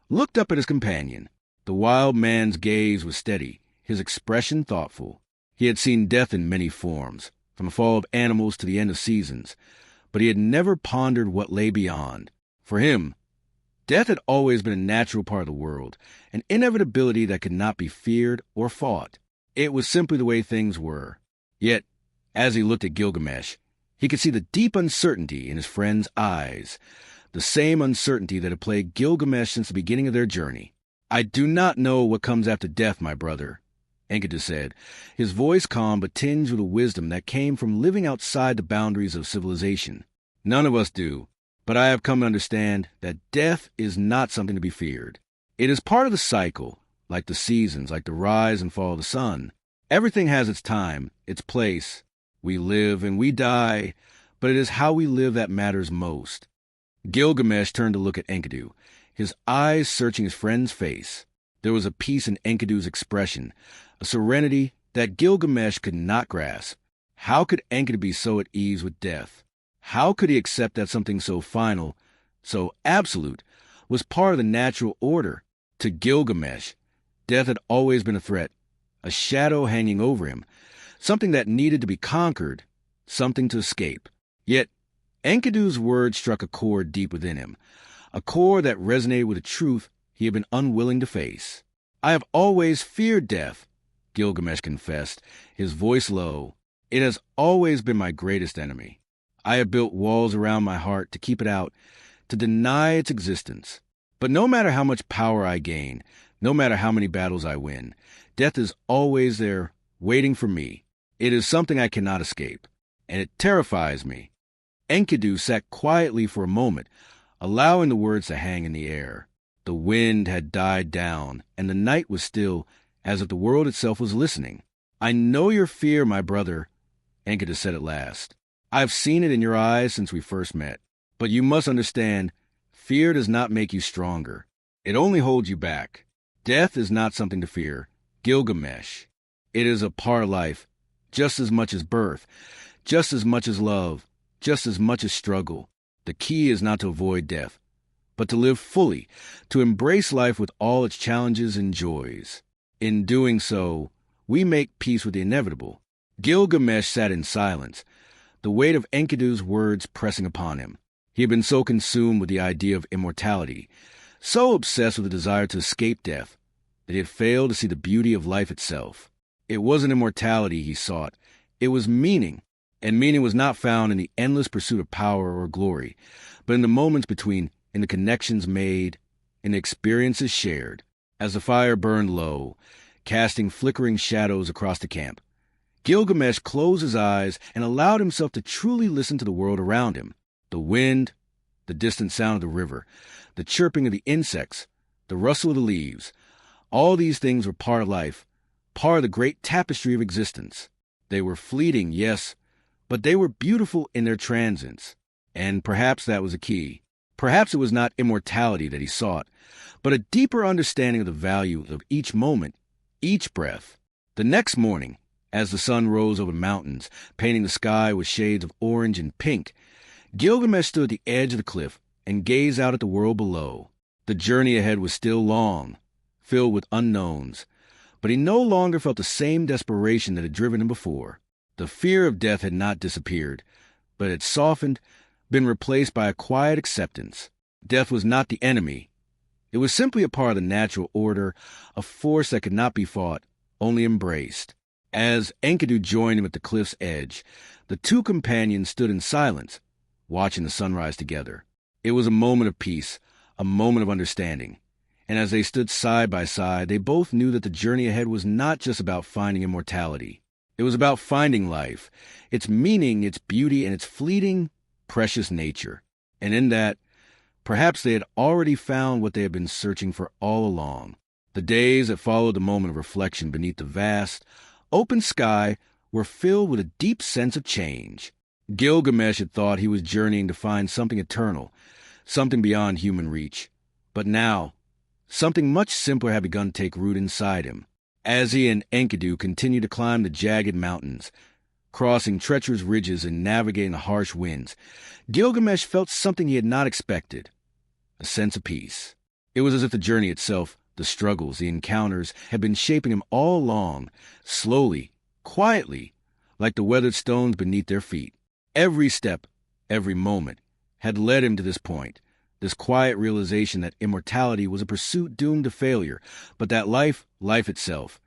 looked up at his companion. The wild man's gaze was steady, his expression thoughtful. He had seen death in many forms, from the fall of animals to the end of seasons, but he had never pondered what lay beyond. For him, death had always been a natural part of the world, an inevitability that could not be feared or fought. It was simply the way things were. Yet, as he looked at Gilgamesh, he could see the deep uncertainty in his friend's eyes, the same uncertainty that had plagued Gilgamesh since the beginning of their journey. I do not know what comes after death, my brother, Enkidu said, his voice calm but tinged with a wisdom that came from living outside the boundaries of civilization. None of us do, but I have come to understand that death is not something to be feared. It is part of the cycle, like the seasons, like the rise and fall of the sun. Everything has its time, its place. We live and we die, but it is how we live that matters most. Gilgamesh turned to look at Enkidu, his eyes searching his friend's face. There was a peace in Enkidu's expression, a serenity that Gilgamesh could not grasp. How could Enkidu be so at ease with death? How could he accept that something so final, so absolute, was part of the natural order? To Gilgamesh, death had always been a threat, a shadow hanging over him, something that needed to be conquered, something to escape. Yet, Enkidu's words struck a chord deep within him, a chord that resonated with a truth he had been unwilling to face. I have always feared death, Gilgamesh confessed, his voice low. It has always been my greatest enemy. I have built walls around my heart to keep it out, to deny its existence. But no matter how much power I gain, no matter how many battles I win, death is always there, waiting for me. It is something I cannot escape, and it terrifies me. Enkidu sat quietly for a moment, allowing the words to hang in the air. The wind had died down, and the night was still, as if the world itself was listening. I know your fear, my brother, Enkidu said at last. I have seen it in your eyes since we first met. But you must understand, fear does not make you stronger. It only holds you back. Death is not something to fear, Gilgamesh. It is a part of life, just as much as birth, just as much as love, just as much as struggle. The key is not to avoid death, but to live fully, to embrace life with all its challenges and joys. In doing so, we make peace with the inevitable. Gilgamesh sat in silence, the weight of Enkidu's words pressing upon him. He had been so consumed with the idea of immortality, so obsessed with the desire to escape death, that he had failed to see the beauty of life itself. It wasn't immortality he sought, it was meaning, and meaning was not found in the endless pursuit of power or glory, but in the moments between, in the connections made, in the experiences shared. As the fire burned low, casting flickering shadows across the camp, Gilgamesh closed his eyes and allowed himself to truly listen to the world around him. The wind, the distant sound of the river, the chirping of the insects, the rustle of the leaves, all these things were part of life, part of the great tapestry of existence. They were fleeting, yes, but they were beautiful in their transience. And perhaps that was a key. Perhaps it was not immortality that he sought, but a deeper understanding of the value of each moment, each breath. The next morning, as the sun rose over the mountains, painting the sky with shades of orange and pink, Gilgamesh stood at the edge of the cliff and gazed out at the world below. The journey ahead was still long, filled with unknowns, but he no longer felt the same desperation that had driven him before. The fear of death had not disappeared, but had softened, been replaced by a quiet acceptance. Death was not the enemy. It was simply a part of the natural order, a force that could not be fought, only embraced. As Enkidu joined him at the cliff's edge, the two companions stood in silence, watching the sunrise together. It was a moment of peace, a moment of understanding. And as they stood side by side, they both knew that the journey ahead was not just about finding immortality. It was about finding life, its meaning, its beauty, and its fleeting, precious nature. And in that, perhaps they had already found what they had been searching for all along. The days that followed the moment of reflection beneath the vast, open sky were filled with a deep sense of change. Gilgamesh had thought he was journeying to find something eternal, something beyond human reach. But now, something much simpler had begun to take root inside him. As he and Enkidu continued to climb the jagged mountains, crossing treacherous ridges and navigating the harsh winds, Gilgamesh felt something he had not expected, a sense of peace. It was as if the journey itself, the struggles, the encounters, had been shaping him all along, slowly, quietly, like the weathered stones beneath their feet. Every step, every moment, had led him to this point, this quiet realization that immortality was a pursuit doomed to failure, but that life itself,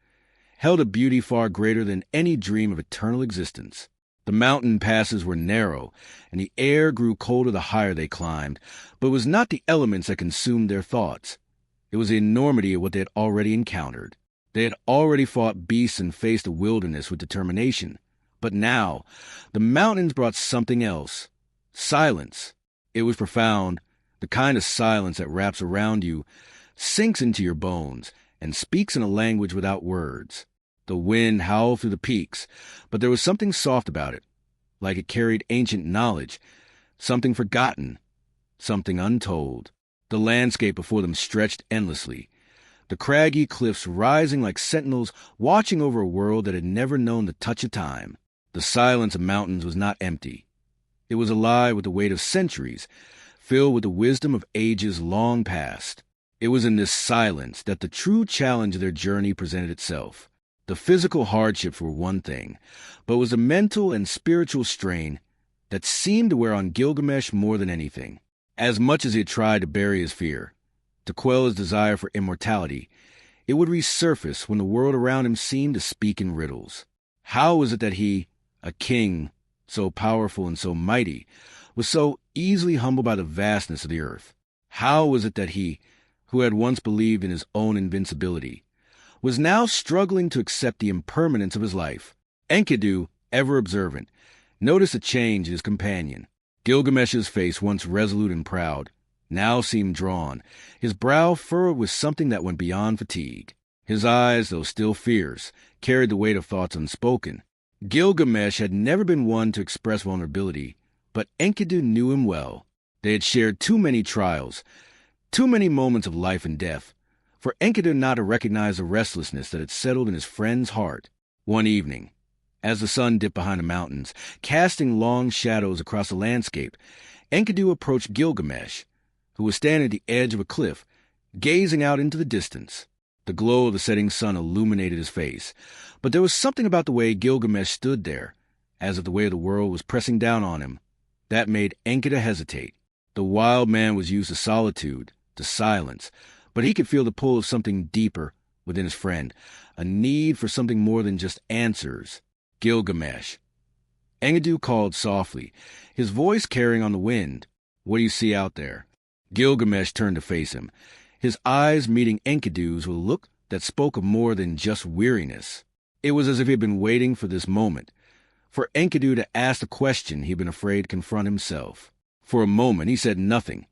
held a beauty far greater than any dream of eternal existence. The mountain passes were narrow, and the air grew colder the higher they climbed, but it was not the elements that consumed their thoughts. It was the enormity of what they had already encountered. They had already fought beasts and faced the wilderness with determination. But now, the mountains brought something else. Silence. It was profound, the kind of silence that wraps around you, sinks into your bones, and speaks in a language without words. The wind howled through the peaks, but there was something soft about it, like it carried ancient knowledge, something forgotten, something untold. The landscape before them stretched endlessly, the craggy cliffs rising like sentinels watching over a world that had never known the touch of time. The silence of mountains was not empty. It was alive with the weight of centuries, filled with the wisdom of ages long past. It was in this silence that the true challenge of their journey presented itself. The physical hardships were one thing, but it was the mental and spiritual strain that seemed to wear on Gilgamesh more than anything. As much as he had tried to bury his fear, to quell his desire for immortality, it would resurface when the world around him seemed to speak in riddles. How was it that he, a king, so powerful and so mighty, was so easily humbled by the vastness of the earth? How was it that he, who had once believed in his own invincibility, was now struggling to accept the impermanence of his life? Enkidu, ever observant, noticed a change in his companion. Gilgamesh's face, once resolute and proud, now seemed drawn, his brow furrowed with something that went beyond fatigue. His eyes, though still fierce, carried the weight of thoughts unspoken. Gilgamesh had never been one to express vulnerability, but Enkidu knew him well. They had shared too many trials, too many moments of life and death, for Enkidu not to recognize the restlessness that had settled in his friend's heart. One evening, as the sun dipped behind the mountains, casting long shadows across the landscape, Enkidu approached Gilgamesh, who was standing at the edge of a cliff, gazing out into the distance. The glow of the setting sun illuminated his face, but there was something about the way Gilgamesh stood there, as if the weight of the world was pressing down on him, that made Enkidu hesitate. The wild man was used to solitude, to silence, but he could feel the pull of something deeper within his friend, a need for something more than just answers. Gilgamesh. Enkidu called softly, his voice carrying on the wind. What do you see out there? Gilgamesh turned to face him, his eyes meeting Enkidu's with a look that spoke of more than just weariness. It was as if he had been waiting for this moment, for Enkidu to ask the question he had been afraid to confront himself. For a moment he said nothing,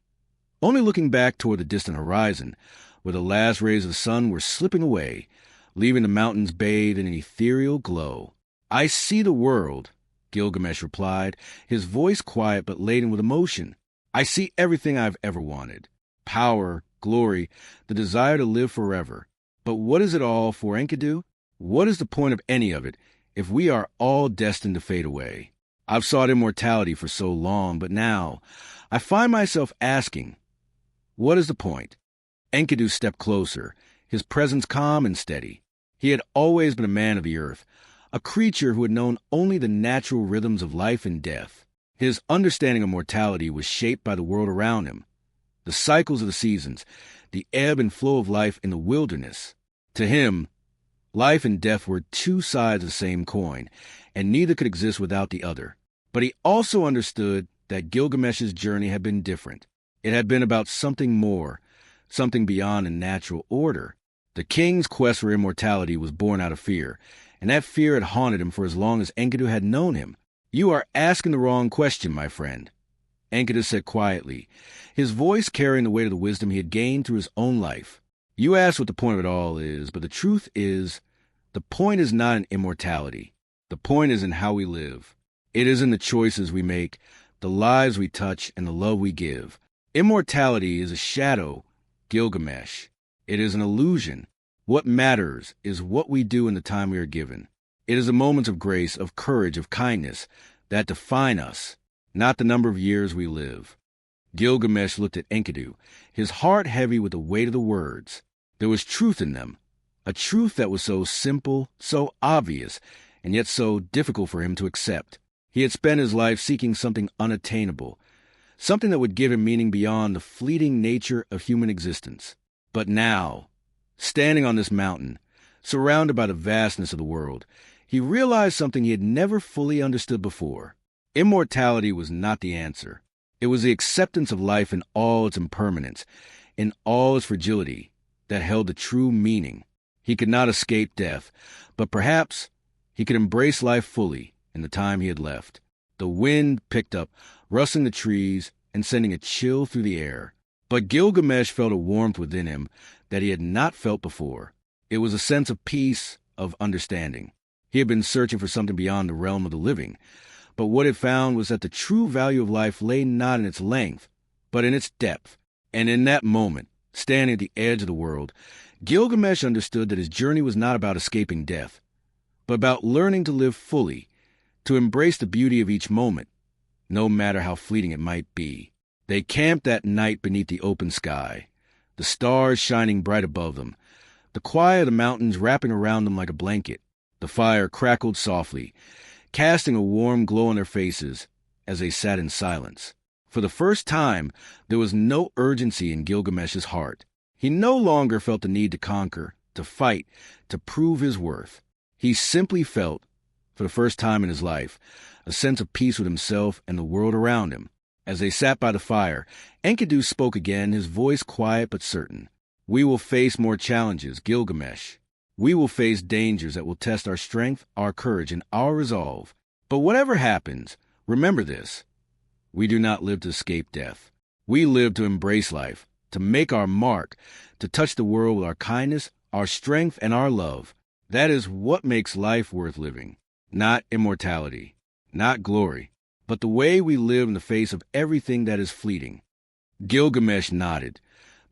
only looking back toward the distant horizon, where the last rays of the sun were slipping away, leaving the mountains bathed in an ethereal glow. I see the world, Gilgamesh replied, his voice quiet but laden with emotion. "I see everything I've ever wanted. Power, glory, the desire to live forever. But what is it all for, Enkidu? What is the point of any of it if we are all destined to fade away? I've sought immortality for so long, but now I find myself asking, what is the point?" Enkidu stepped closer, his presence calm and steady. He had always been a man of the earth, a creature who had known only the natural rhythms of life and death. His understanding of mortality was shaped by the world around him, the cycles of the seasons, the ebb and flow of life in the wilderness. To him, life and death were two sides of the same coin, and neither could exist without the other. But he also understood that Gilgamesh's journey had been different. It had been about something more, something beyond a natural order. The king's quest for immortality was born out of fear, and that fear had haunted him for as long as Enkidu had known him. "You are asking the wrong question, my friend," Enkidu said quietly, his voice carrying the weight of the wisdom he had gained through his own life. "You ask what the point of it all is, but the truth is, the point is not in immortality. The point is in how we live. It is in the choices we make, the lives we touch, and the love we give. Immortality is a shadow, Gilgamesh. It is an illusion. What matters is what we do in the time we are given. It is the moments of grace, of courage, of kindness that define us, not the number of years we live." Gilgamesh looked at Enkidu, his heart heavy with the weight of the words. There was truth in them, a truth that was so simple, so obvious, and yet so difficult for him to accept. He had spent his life seeking something unattainable, something that would give him meaning beyond the fleeting nature of human existence. But now, standing on this mountain, surrounded by the vastness of the world, he realized something he had never fully understood before. Immortality was not the answer. It was the acceptance of life in all its impermanence, in all its fragility, that held the true meaning. He could not escape death, but perhaps he could embrace life fully in the time he had left. The wind picked up, rustling the trees and sending a chill through the air. But Gilgamesh felt a warmth within him that he had not felt before. It was a sense of peace, of understanding. He had been searching for something beyond the realm of the living, but what he found was that the true value of life lay not in its length, but in its depth. And in that moment, standing at the edge of the world, Gilgamesh understood that his journey was not about escaping death, but about learning to live fully, to embrace the beauty of each moment, no matter how fleeting it might be. They camped that night beneath the open sky, the stars shining bright above them, the quiet of the mountains wrapping around them like a blanket. The fire crackled softly, casting a warm glow on their faces as they sat in silence. For the first time, there was no urgency in Gilgamesh's heart. He no longer felt the need to conquer, to fight, to prove his worth. He simply felt, for the first time in his life, a sense of peace with himself and the world around him. As they sat by the fire, Enkidu spoke again, his voice quiet but certain. "We will face more challenges, Gilgamesh. We will face dangers that will test our strength, our courage, and our resolve. But whatever happens, remember this. We do not live to escape death. We live to embrace life, to make our mark, to touch the world with our kindness, our strength, and our love. That is what makes life worth living. Not immortality, not glory, but the way we live in the face of everything that is fleeting." Gilgamesh nodded,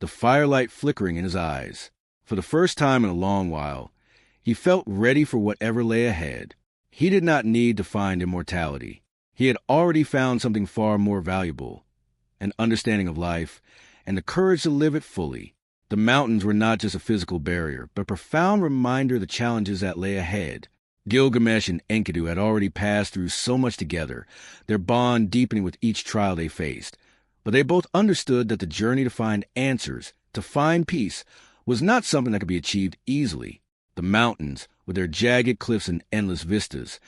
the firelight flickering in his eyes. For the first time in a long while, he felt ready for whatever lay ahead. He did not need to find immortality. He had already found something far more valuable, an understanding of life, and the courage to live it fully. The mountains were not just a physical barrier, but a profound reminder of the challenges that lay ahead. Gilgamesh and Enkidu had already passed through so much together, their bond deepening with each trial they faced. But they both understood that the journey to find answers, to find peace, was not something that could be achieved easily. The mountains, with their jagged cliffs and endless vistas,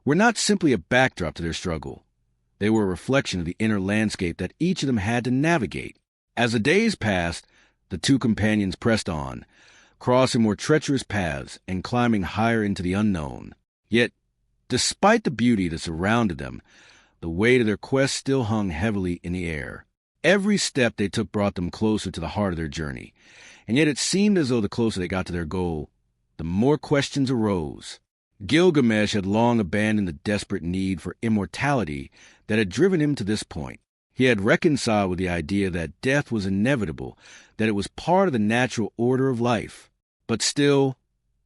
were not simply a backdrop to their struggle. They were a reflection of the inner landscape that each of them had to navigate. As the days passed, the two companions pressed on, crossing more treacherous paths and climbing higher into the unknown. Yet, despite the beauty that surrounded them, the weight of their quest still hung heavily in the air. Every step they took brought them closer to the heart of their journey, and yet it seemed as though the closer they got to their goal, the more questions arose. Gilgamesh had long abandoned the desperate need for immortality that had driven him to this point. He had reconciled with the idea that death was inevitable, that it was part of the natural order of life. But still,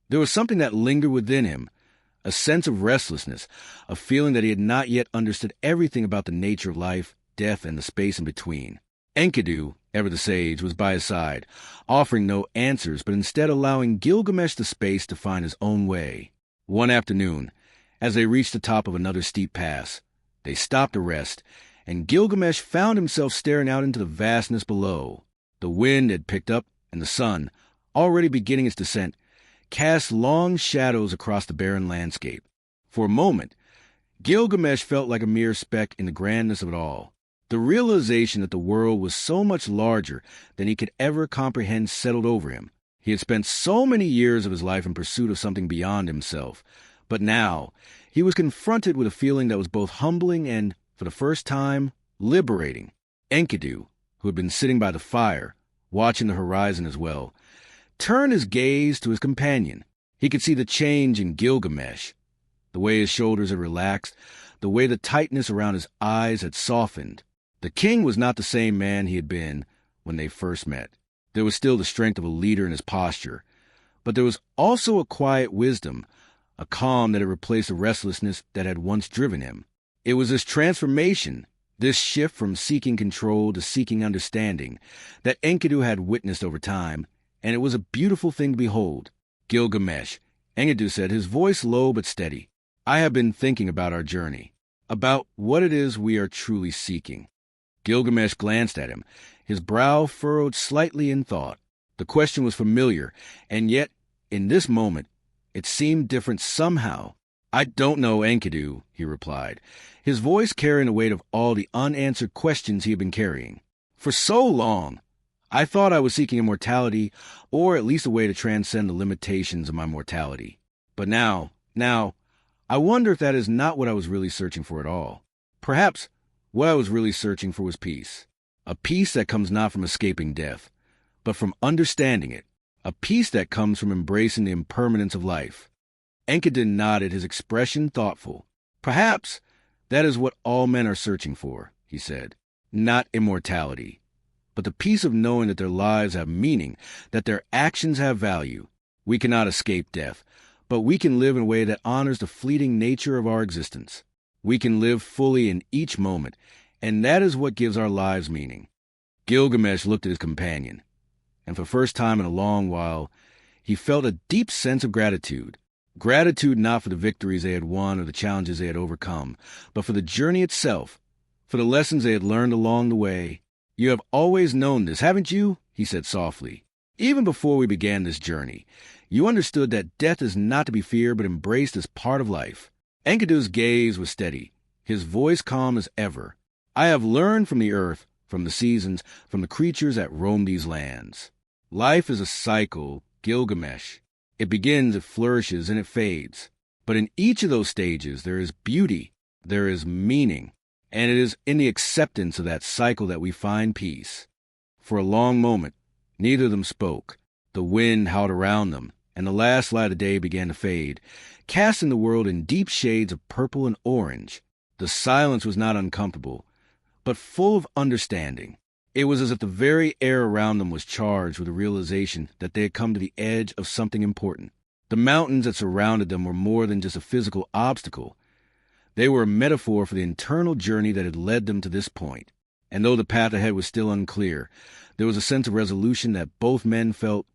there was something that lingered within him, a sense of restlessness, a feeling that he had not yet understood everything about the nature of life, death, and the space in between. Enkidu, ever the sage, was by his side, offering no answers, but instead allowing Gilgamesh the space to find his own way. One afternoon, as they reached the top of another steep pass, they stopped to rest, and Gilgamesh found himself staring out into the vastness below. The wind had picked up, and the sun, already beginning its descent, cast long shadows across the barren landscape. For a moment, Gilgamesh felt like a mere speck in the grandness of it all. The realization that the world was so much larger than he could ever comprehend settled over him. He had spent so many years of his life in pursuit of something beyond himself, but now he was confronted with a feeling that was both humbling and, for the first time, liberating. Enkidu, who had been sitting by the fire, watching the horizon as well, turned his gaze to his companion. He could see the change in Gilgamesh, the way his shoulders had relaxed, the way the tightness around his eyes had softened. The king was not the same man he had been when they first met. There was still the strength of a leader in his posture, but there was also a quiet wisdom, a calm that had replaced the restlessness that had once driven him. It was this transformation, this shift from seeking control to seeking understanding, that Enkidu had witnessed over time, and it was a beautiful thing to behold. Gilgamesh, Enkidu said, his voice low but steady, I have been thinking about our journey, about what it is we are truly seeking. Gilgamesh glanced at him, his brow furrowed slightly in thought. The question was familiar, and yet, in this moment, it seemed different somehow. I don't know, Enkidu, he replied, his voice carrying the weight of all the unanswered questions he had been carrying. For so long, I thought I was seeking immortality, or at least a way to transcend the limitations of my mortality. But now, I wonder if that is not what I was really searching for at all. Perhaps what I was really searching for was peace. A peace that comes not from escaping death, but from understanding it. A peace that comes from embracing the impermanence of life. Enkidu nodded, his expression thoughtful. Perhaps that is what all men are searching for, he said. Not immortality, but the peace of knowing that their lives have meaning, that their actions have value. We cannot escape death, but we can live in a way that honors the fleeting nature of our existence. We can live fully in each moment, and that is what gives our lives meaning. Gilgamesh looked at his companion, and for the first time in a long while, he felt a deep sense of gratitude. Gratitude not for the victories they had won or the challenges they had overcome, but for the journey itself, for the lessons they had learned along the way. You have always known this, haven't you? He said softly. Even before we began this journey, you understood that death is not to be feared but embraced as part of life. Enkidu's gaze was steady, his voice calm as ever. I have learned from the earth, from the seasons, from the creatures that roam these lands. Life is a cycle, Gilgamesh. It begins, it flourishes, and it fades. But in each of those stages there is beauty, there is meaning, and it is in the acceptance of that cycle that we find peace. For a long moment, neither of them spoke. The wind howled around them, and the last light of the day began to fade, casting the world in deep shades of purple and orange. The silence was not uncomfortable, but full of understanding. It was as if the very air around them was charged with the realization that they had come to the edge of something important. The mountains that surrounded them were more than just a physical obstacle. They were a metaphor for the internal journey that had led them to this point. And though the path ahead was still unclear, there was a sense of resolution that both men felt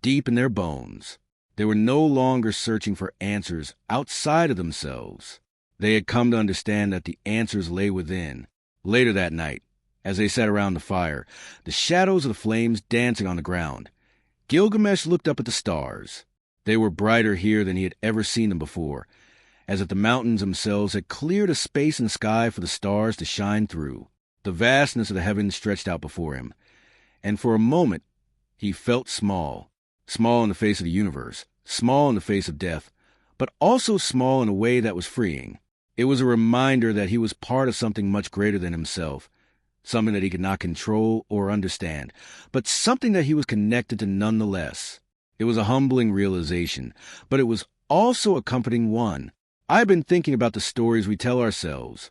deep in their bones. They were no longer searching for answers outside of themselves. They had come to understand that the answers lay within. Later that night, as they sat around the fire, the shadows of the flames dancing on the ground, Gilgamesh looked up at the stars. They were brighter here than he had ever seen them before, as if the mountains themselves had cleared a space in the sky for the stars to shine through. The vastness of the heavens stretched out before him, and for a moment he felt small. Small in the face of the universe, small in the face of death, but also small in a way that was freeing. It was a reminder that he was part of something much greater than himself, something that he could not control or understand, but something that he was connected to nonetheless. It was a humbling realization, but it was also a comforting one. I've been thinking about the stories we tell ourselves,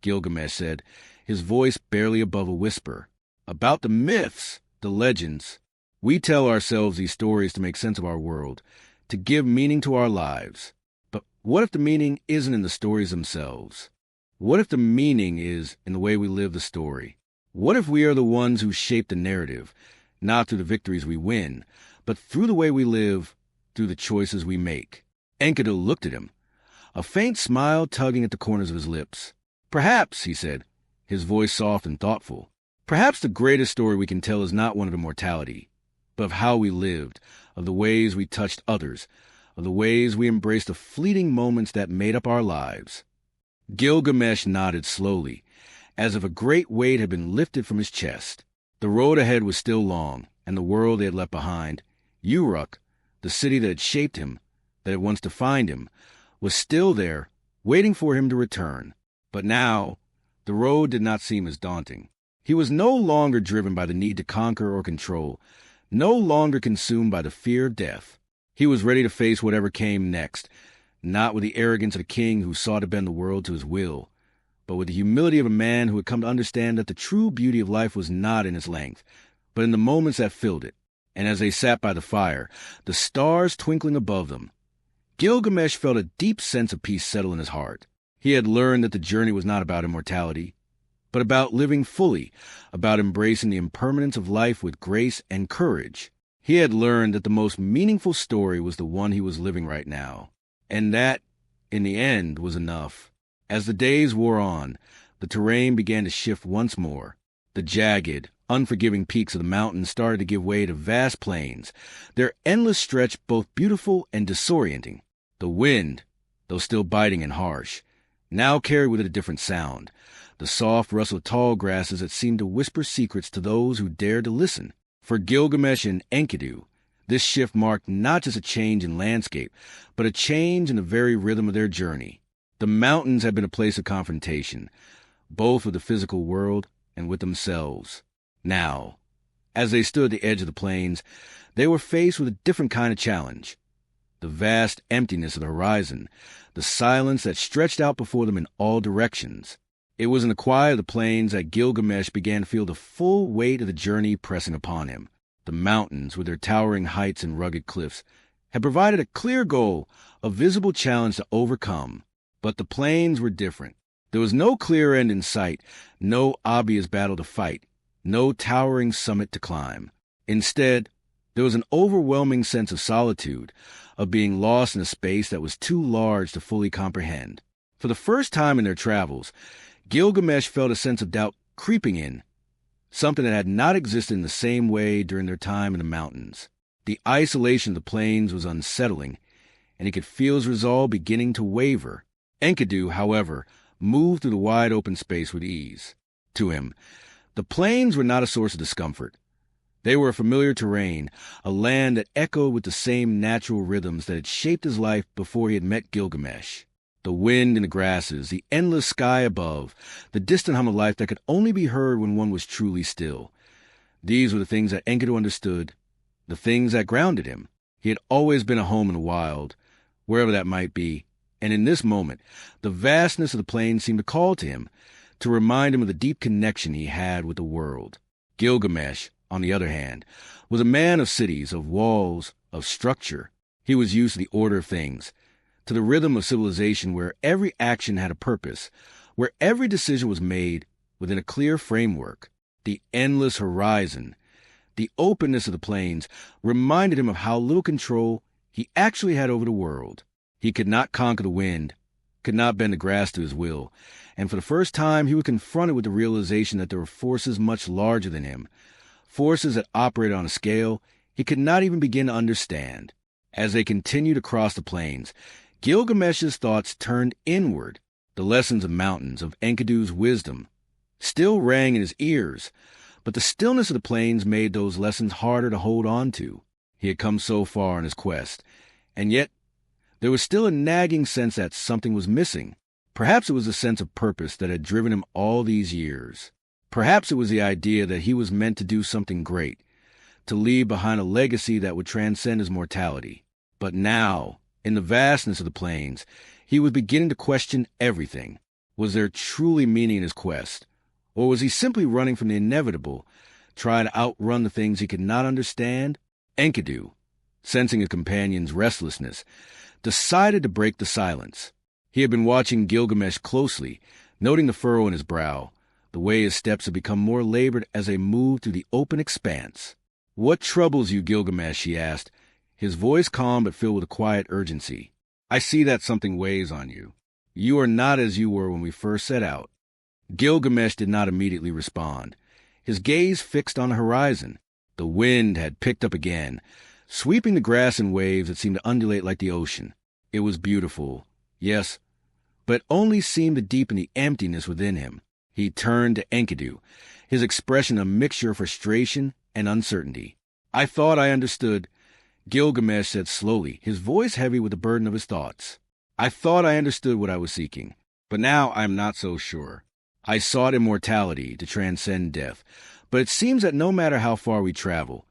Gilgamesh said, his voice barely above a whisper. About the myths, the legends. We tell ourselves these stories to make sense of our world, to give meaning to our lives. But what if the meaning isn't in the stories themselves? What if the meaning is in the way we live the story? What if we are the ones who shape the narrative, not through the victories we win, but through the way we live, through the choices we make? Enkidu looked at him, a faint smile tugging at the corners of his lips. Perhaps, he said, his voice soft and thoughtful, perhaps the greatest story we can tell is not one of immortality, but of how we lived, of the ways we touched others, of the ways we embraced the fleeting moments that made up our lives. Gilgamesh nodded slowly, as if a great weight had been lifted from his chest. The road ahead was still long, and the world they had left behind, Uruk, the city that had shaped him, that had once defined him, was still there, waiting for him to return. But now, the road did not seem as daunting. He was no longer driven by the need to conquer or control, no longer consumed by the fear of death. He was ready to face whatever came next, not with the arrogance of a king who sought to bend the world to his will, but with the humility of a man who had come to understand that the true beauty of life was not in its length, but in the moments that filled it. And as they sat by the fire, the stars twinkling above them, Gilgamesh felt a deep sense of peace settle in his heart. He had learned that the journey was not about immortality, but about living fully, about embracing the impermanence of life with grace and courage. He had learned that the most meaningful story was the one he was living right now, and that, in the end, was enough. As the days wore on, the terrain began to shift once more. The jagged, unforgiving peaks of the mountains started to give way to vast plains, their endless stretch both beautiful and disorienting. The wind, though still biting and harsh, now carried with it a different sound, the soft rustle of tall grasses that seemed to whisper secrets to those who dared to listen. For Gilgamesh and Enkidu, this shift marked not just a change in landscape, but a change in the very rhythm of their journey. The mountains had been a place of confrontation, both with the physical world and with themselves. Now, as they stood at the edge of the plains, they were faced with a different kind of challenge. The vast emptiness of the horizon, the silence that stretched out before them in all directions. It was in the quiet of the plains that Gilgamesh began to feel the full weight of the journey pressing upon him. The mountains, with their towering heights and rugged cliffs, had provided a clear goal, a visible challenge to overcome. But the plains were different. There was no clear end in sight, no obvious battle to fight, no towering summit to climb. Instead, there was an overwhelming sense of solitude, of being lost in a space that was too large to fully comprehend. For the first time in their travels, Gilgamesh felt a sense of doubt creeping in, something that had not existed in the same way during their time in the mountains. The isolation of the plains was unsettling, and he could feel his resolve beginning to waver. Enkidu, however, moved through the wide open space with ease. To him, the plains were not a source of discomfort. They were a familiar terrain, a land that echoed with the same natural rhythms that had shaped his life before he had met Gilgamesh. The wind in the grasses, the endless sky above, the distant hum of life that could only be heard when one was truly still. These were the things that Enkidu understood, the things that grounded him. He had always been at home in the wild, wherever that might be, and in this moment, the vastness of the plain seemed to call to him, to remind him of the deep connection he had with the world. Gilgamesh, on the other hand, was a man of cities, of walls, of structure. He was used to the order of things, to the rhythm of civilization where every action had a purpose, where every decision was made within a clear framework. The endless horizon, the openness of the plains, reminded him of how little control he actually had over the world. He could not conquer the wind, could not bend the grass to his will, and for the first time he was confronted with the realization that there were forces much larger than him, forces that operated on a scale he could not even begin to understand. As they continued across the plains, Gilgamesh's thoughts turned inward. The lessons of mountains, of Enkidu's wisdom, still rang in his ears, but the stillness of the plains made those lessons harder to hold on to. He had come so far on his quest, and yet there was still a nagging sense that something was missing. Perhaps it was a sense of purpose that had driven him all these years. Perhaps it was the idea that he was meant to do something great, to leave behind a legacy that would transcend his mortality. But now, In the vastness of the plains, he was beginning to question everything. Was there truly meaning in his quest? Or was he simply running from the inevitable, trying to outrun the things he could not understand? Enkidu, sensing his companion's restlessness, decided to break the silence. He had been watching Gilgamesh closely, noting the furrow in his brow, the way his steps had become more labored as they moved through the open expanse. "What troubles you, Gilgamesh?" he asked, his voice calm but filled with a quiet urgency. "I see that something weighs on you. You are not as you were when we first set out." Gilgamesh did not immediately respond. His gaze fixed on the horizon. The wind had picked up again, sweeping the grass in waves that seemed to undulate like the ocean. It was beautiful, yes, but only seemed to deepen the emptiness within him. He turned to Enkidu, his expression a mixture of frustration and uncertainty. "I thought I understood," Gilgamesh said slowly, his voice heavy with the burden of his thoughts. "I thought I understood what I was seeking, but now I am not so sure. I sought immortality to transcend death, but it seems that no matter how far we travel,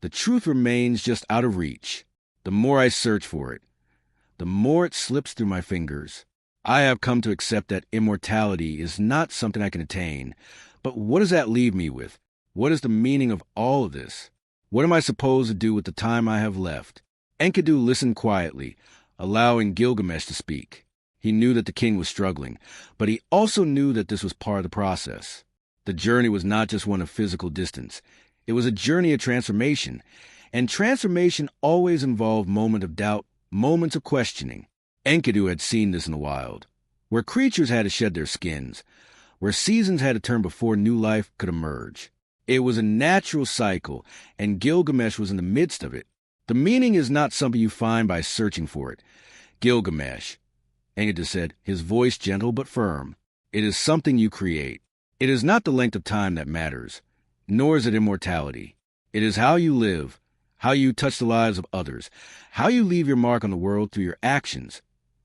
the truth remains just out of reach. The more I search for it, the more it slips through my fingers. I have come to accept that immortality is not something I can attain, but what does that leave me with? What is the meaning of all of this? What am I supposed to do with the time I have left?" Enkidu listened quietly, allowing Gilgamesh to speak. He knew that the king was struggling, but he also knew that this was part of the process. The journey was not just one of physical distance. It was a journey of transformation, and transformation always involved moments of doubt, moments of questioning. Enkidu had seen this in the wild, where creatures had to shed their skins, where seasons had to turn before new life could emerge. It was a natural cycle, and Gilgamesh was in the midst of it. "The meaning is not something you find by searching for it, Gilgamesh," Enkidu said, his voice gentle but firm. "It is something you create. It is not the length of time that matters, nor is it immortality. It is how you live, how you touch the lives of others, how you leave your mark on the world through your actions,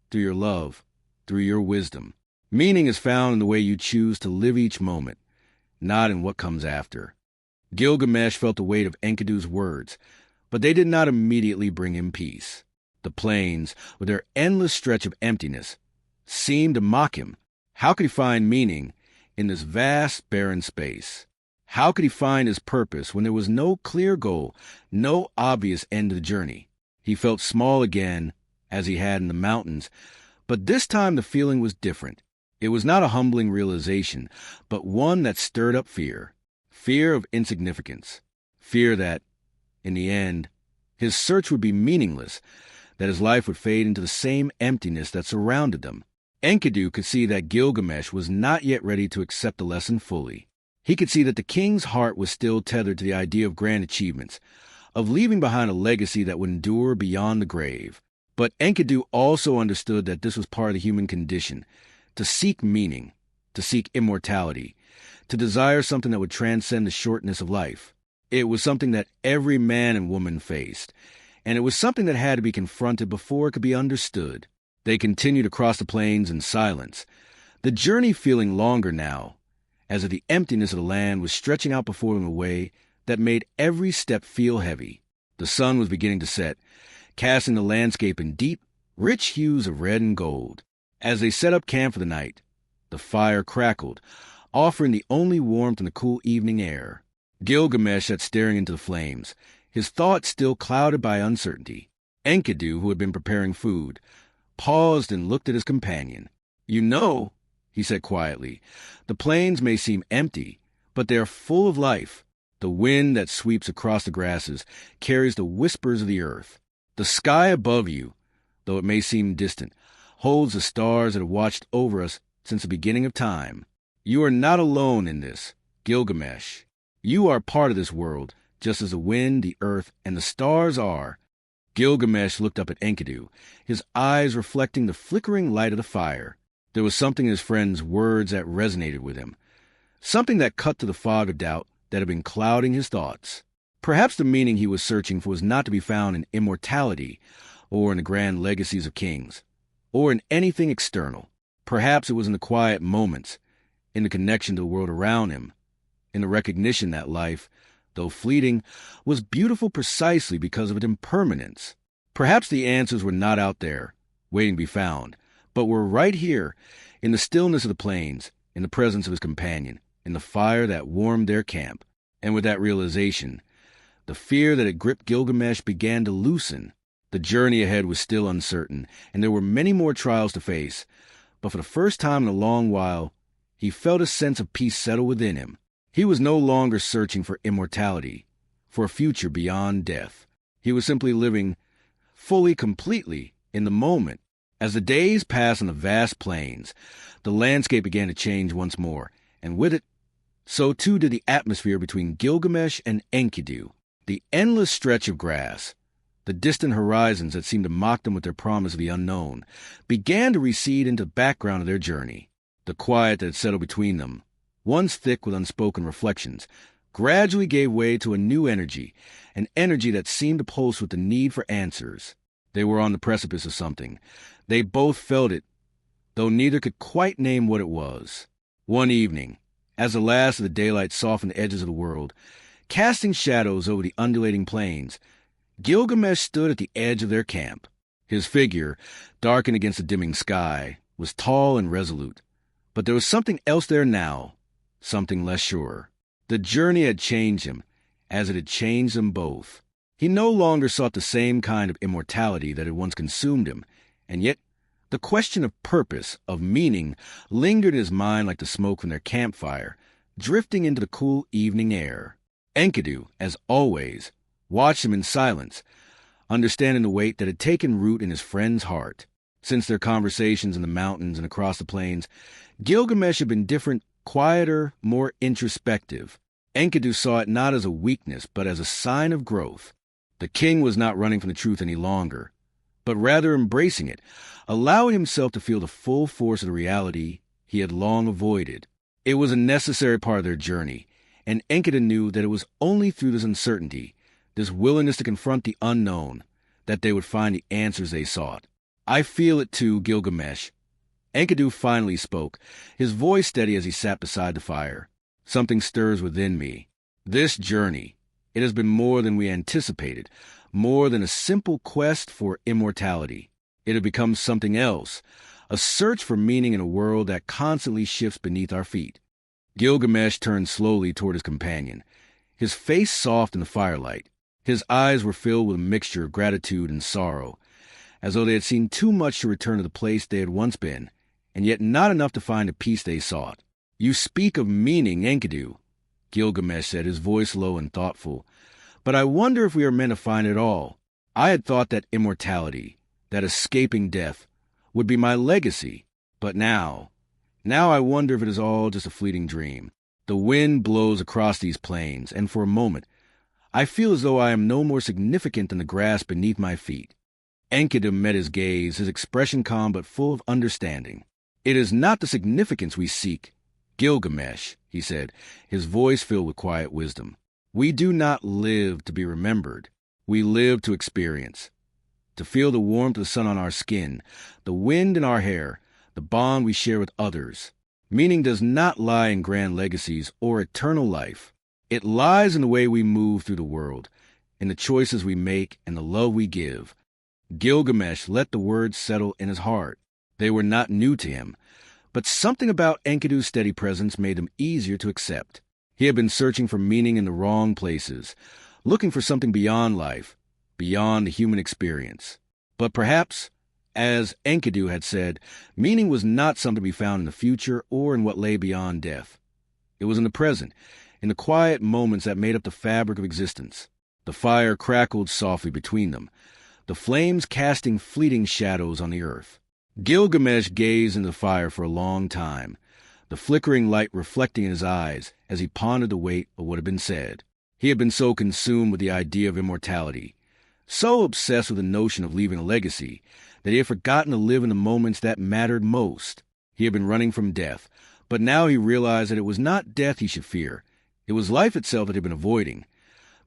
through your love, through your wisdom. Meaning is found in the way you choose to live each moment, not in what comes after." Gilgamesh felt the weight of Enkidu's words, but they did not immediately bring him peace. The plains, with their endless stretch of emptiness, seemed to mock him. How could he find meaning in this vast, barren space? How could he find his purpose when there was no clear goal, no obvious end to the journey? He felt small again, as he had in the mountains, but this time the feeling was different. It was not a humbling realization, but one that stirred up fear. Fear of insignificance. Fear that, in the end, his search would be meaningless, that his life would fade into the same emptiness that surrounded them. Enkidu could see that Gilgamesh was not yet ready to accept the lesson fully. He could see that the king's heart was still tethered to the idea of grand achievements, of leaving behind a legacy that would endure beyond the grave. But Enkidu also understood that this was part of the human condition, to seek meaning, to seek immortality, to desire something that would transcend the shortness of life. It was something that every man and woman faced, and it was something that had to be confronted before it could be understood. They continued across the plains in silence, the journey feeling longer now, as if the emptiness of the land was stretching out before them in a way that made every step feel heavy. The sun was beginning to set, casting the landscape in deep, rich hues of red and gold. As they set up camp for the night, the fire crackled, offering the only warmth in the cool evening air. Gilgamesh sat staring into the flames, his thoughts still clouded by uncertainty. Enkidu, who had been preparing food, paused and looked at his companion. "You know," he said quietly, "the plains may seem empty, but they are full of life. The wind that sweeps across the grasses carries the whispers of the earth. The sky above you, though it may seem distant, holds the stars that have watched over us since the beginning of time. You are not alone in this, Gilgamesh. You are part of this world, just as the wind, the earth, and the stars are." Gilgamesh looked up at Enkidu, his eyes reflecting the flickering light of the fire. There was something in his friend's words that resonated with him, something that cut to the fog of doubt that had been clouding his thoughts. Perhaps the meaning he was searching for was not to be found in immortality, or in the grand legacies of kings, or in anything external. Perhaps it was in the quiet moments, in the connection to the world around him, in the recognition that life, though fleeting, was beautiful precisely because of its impermanence. Perhaps the answers were not out there, waiting to be found, but were right here, in the stillness of the plains, in the presence of his companion, in the fire that warmed their camp. And with that realization, the fear that had gripped Gilgamesh began to loosen. The journey ahead was still uncertain, and there were many more trials to face. But for the first time in a long while, he felt a sense of peace settle within him. He was no longer searching for immortality, for a future beyond death. He was simply living fully, completely, in the moment. As the days passed on the vast plains, the landscape began to change once more, and with it, so too did the atmosphere between Gilgamesh and Enkidu. The endless stretch of grass, the distant horizons that seemed to mock them with their promise of the unknown, began to recede into the background of their journey. The quiet that had settled between them, once thick with unspoken reflections, gradually gave way to a new energy, an energy that seemed to pulse with the need for answers. They were on the precipice of something. They both felt it, though neither could quite name what it was. One evening, as the last of the daylight softened the edges of the world, casting shadows over the undulating plains, Gilgamesh stood at the edge of their camp. His figure, darkened against the dimming sky, was tall and resolute. But there was something else there now, something less sure. The journey had changed him, as it had changed them both. He no longer sought the same kind of immortality that had once consumed him, and yet the question of purpose, of meaning, lingered in his mind like the smoke from their campfire, drifting into the cool evening air. Enkidu, as always, watched him in silence, understanding the weight that had taken root in his friend's heart. Since their conversations in the mountains and across the plains, Gilgamesh had been different, quieter, more introspective. Enkidu saw it not as a weakness, but as a sign of growth. The king was not running from the truth any longer, but rather embracing it, allowing himself to feel the full force of the reality he had long avoided. It was a necessary part of their journey, and Enkidu knew that it was only through this uncertainty, this willingness to confront the unknown, that they would find the answers they sought. "I feel it too, Gilgamesh." Enkidu finally spoke, his voice steady as he sat beside the fire. "Something stirs within me. This journey, it has been more than we anticipated, more than a simple quest for immortality. It had become something else, a search for meaning in a world that constantly shifts beneath our feet." Gilgamesh turned slowly toward his companion, his face soft in the firelight. His eyes were filled with a mixture of gratitude and sorrow, as though they had seen too much to return to the place they had once been, and yet not enough to find the peace they sought. "You speak of meaning, Enkidu," Gilgamesh said, his voice low and thoughtful. "But I wonder if we are meant to find it all. I had thought that immortality, that escaping death, would be my legacy. But now I wonder if it is all just a fleeting dream. The wind blows across these plains, and for a moment, I feel as though I am no more significant than the grass beneath my feet." Enkidu met his gaze, his expression calm but full of understanding. "It is not the significance we seek, Gilgamesh," he said, his voice filled with quiet wisdom. "We do not live to be remembered. We live to experience, to feel the warmth of the sun on our skin, the wind in our hair, the bond we share with others. Meaning does not lie in grand legacies or eternal life. It lies in the way we move through the world, in the choices we make and the love we give." Gilgamesh let the words settle in his heart. They were not new to him, but something about Enkidu's steady presence made them easier to accept. He had been searching for meaning in the wrong places, looking for something beyond life, beyond the human experience. But perhaps, as Enkidu had said, meaning was not something to be found in the future or in what lay beyond death. It was in the present, in the quiet moments that made up the fabric of existence. The fire crackled softly between them, the flames casting fleeting shadows on the earth. Gilgamesh gazed into the fire for a long time, the flickering light reflecting in his eyes as he pondered the weight of what had been said. He had been so consumed with the idea of immortality, so obsessed with the notion of leaving a legacy, that he had forgotten to live in the moments that mattered most. He had been running from death, but now he realized that it was not death he should fear. It was life itself that he had been avoiding,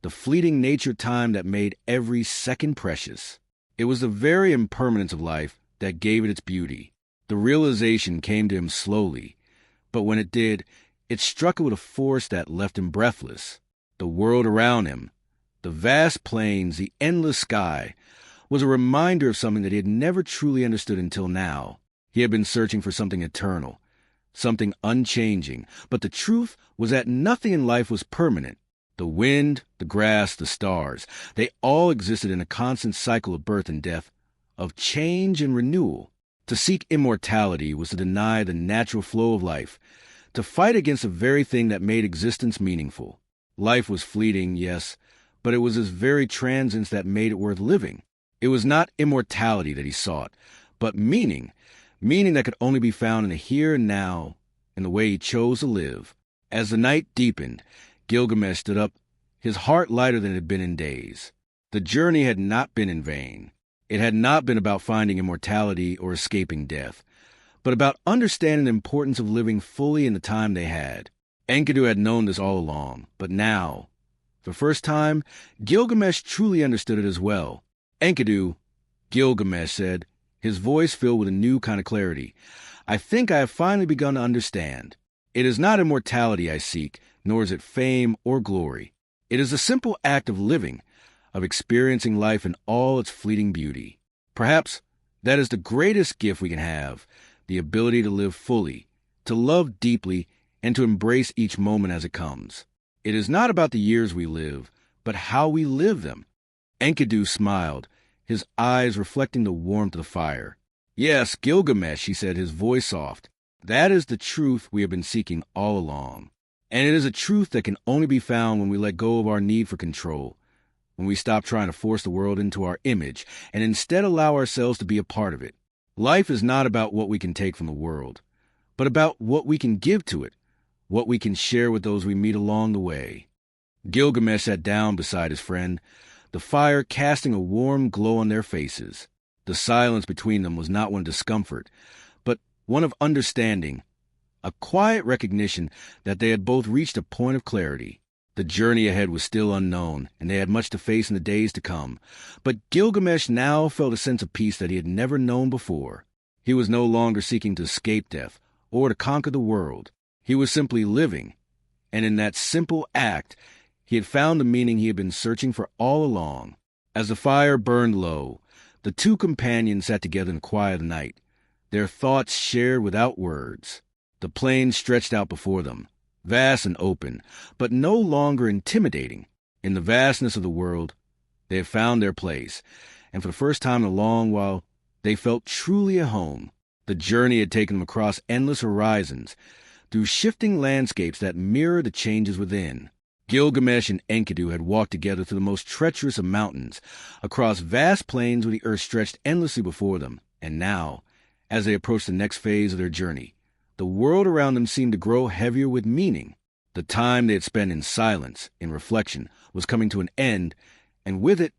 the fleeting nature time that made every second precious. It was the very impermanence of life that gave it its beauty. The realization came to him slowly, but when it did, it struck him with a force that left him breathless. The world around him, the vast plains, the endless sky, was a reminder of something that he had never truly understood until now. He had been searching for something eternal, something unchanging, but the truth was that nothing in life was permanent. The wind, the grass, the stars, they all existed in a constant cycle of birth and death, of change and renewal. To seek immortality was to deny the natural flow of life, to fight against the very thing that made existence meaningful. Life was fleeting, yes, but it was this very transience that made it worth living. It was not immortality that he sought, but meaning that could only be found in the here and now, in the way he chose to live. As the night deepened, Gilgamesh stood up, his heart lighter than it had been in days. The journey had not been in vain. It had not been about finding immortality or escaping death, but about understanding the importance of living fully in the time they had. Enkidu had known this all along, but now, for the first time, Gilgamesh truly understood it as well. Enkidu, Gilgamesh said, his voice filled with a new kind of clarity. I think I have finally begun to understand. It is not immortality I seek, nor is it fame or glory. It is the simple act of living, of experiencing life in all its fleeting beauty. Perhaps that is the greatest gift we can have, the ability to live fully, to love deeply, and to embrace each moment as it comes. It is not about the years we live, but how we live them. Enkidu smiled, his eyes reflecting the warmth of the fire. Yes, Gilgamesh, he said, his voice soft. That is the truth we have been seeking all along. And it is a truth that can only be found when we let go of our need for control, when we stop trying to force the world into our image and instead allow ourselves to be a part of it. Life is not about what we can take from the world, but about what we can give to it, what we can share with those we meet along the way. Gilgamesh sat down beside his friend, the fire casting a warm glow on their faces. The silence between them was not one of discomfort, but one of understanding, a quiet recognition that they had both reached a point of clarity. The journey ahead was still unknown, and they had much to face in the days to come. But Gilgamesh now felt a sense of peace that he had never known before. He was no longer seeking to escape death or to conquer the world. He was simply living, and in that simple act, he had found the meaning he had been searching for all along. As the fire burned low, the two companions sat together in the quiet of the night, their thoughts shared without words. The plain stretched out before them, vast and open, but no longer intimidating. In the vastness of the world, they had found their place, and for the first time in a long while, they felt truly at home. The journey had taken them across endless horizons, through shifting landscapes that mirror the changes within. Gilgamesh and Enkidu had walked together through the most treacherous of mountains, across vast plains where the earth stretched endlessly before them, and now, as they approached the next phase of their journey, the world around them seemed to grow heavier with meaning. The time they had spent in silence, in reflection, was coming to an end, and with it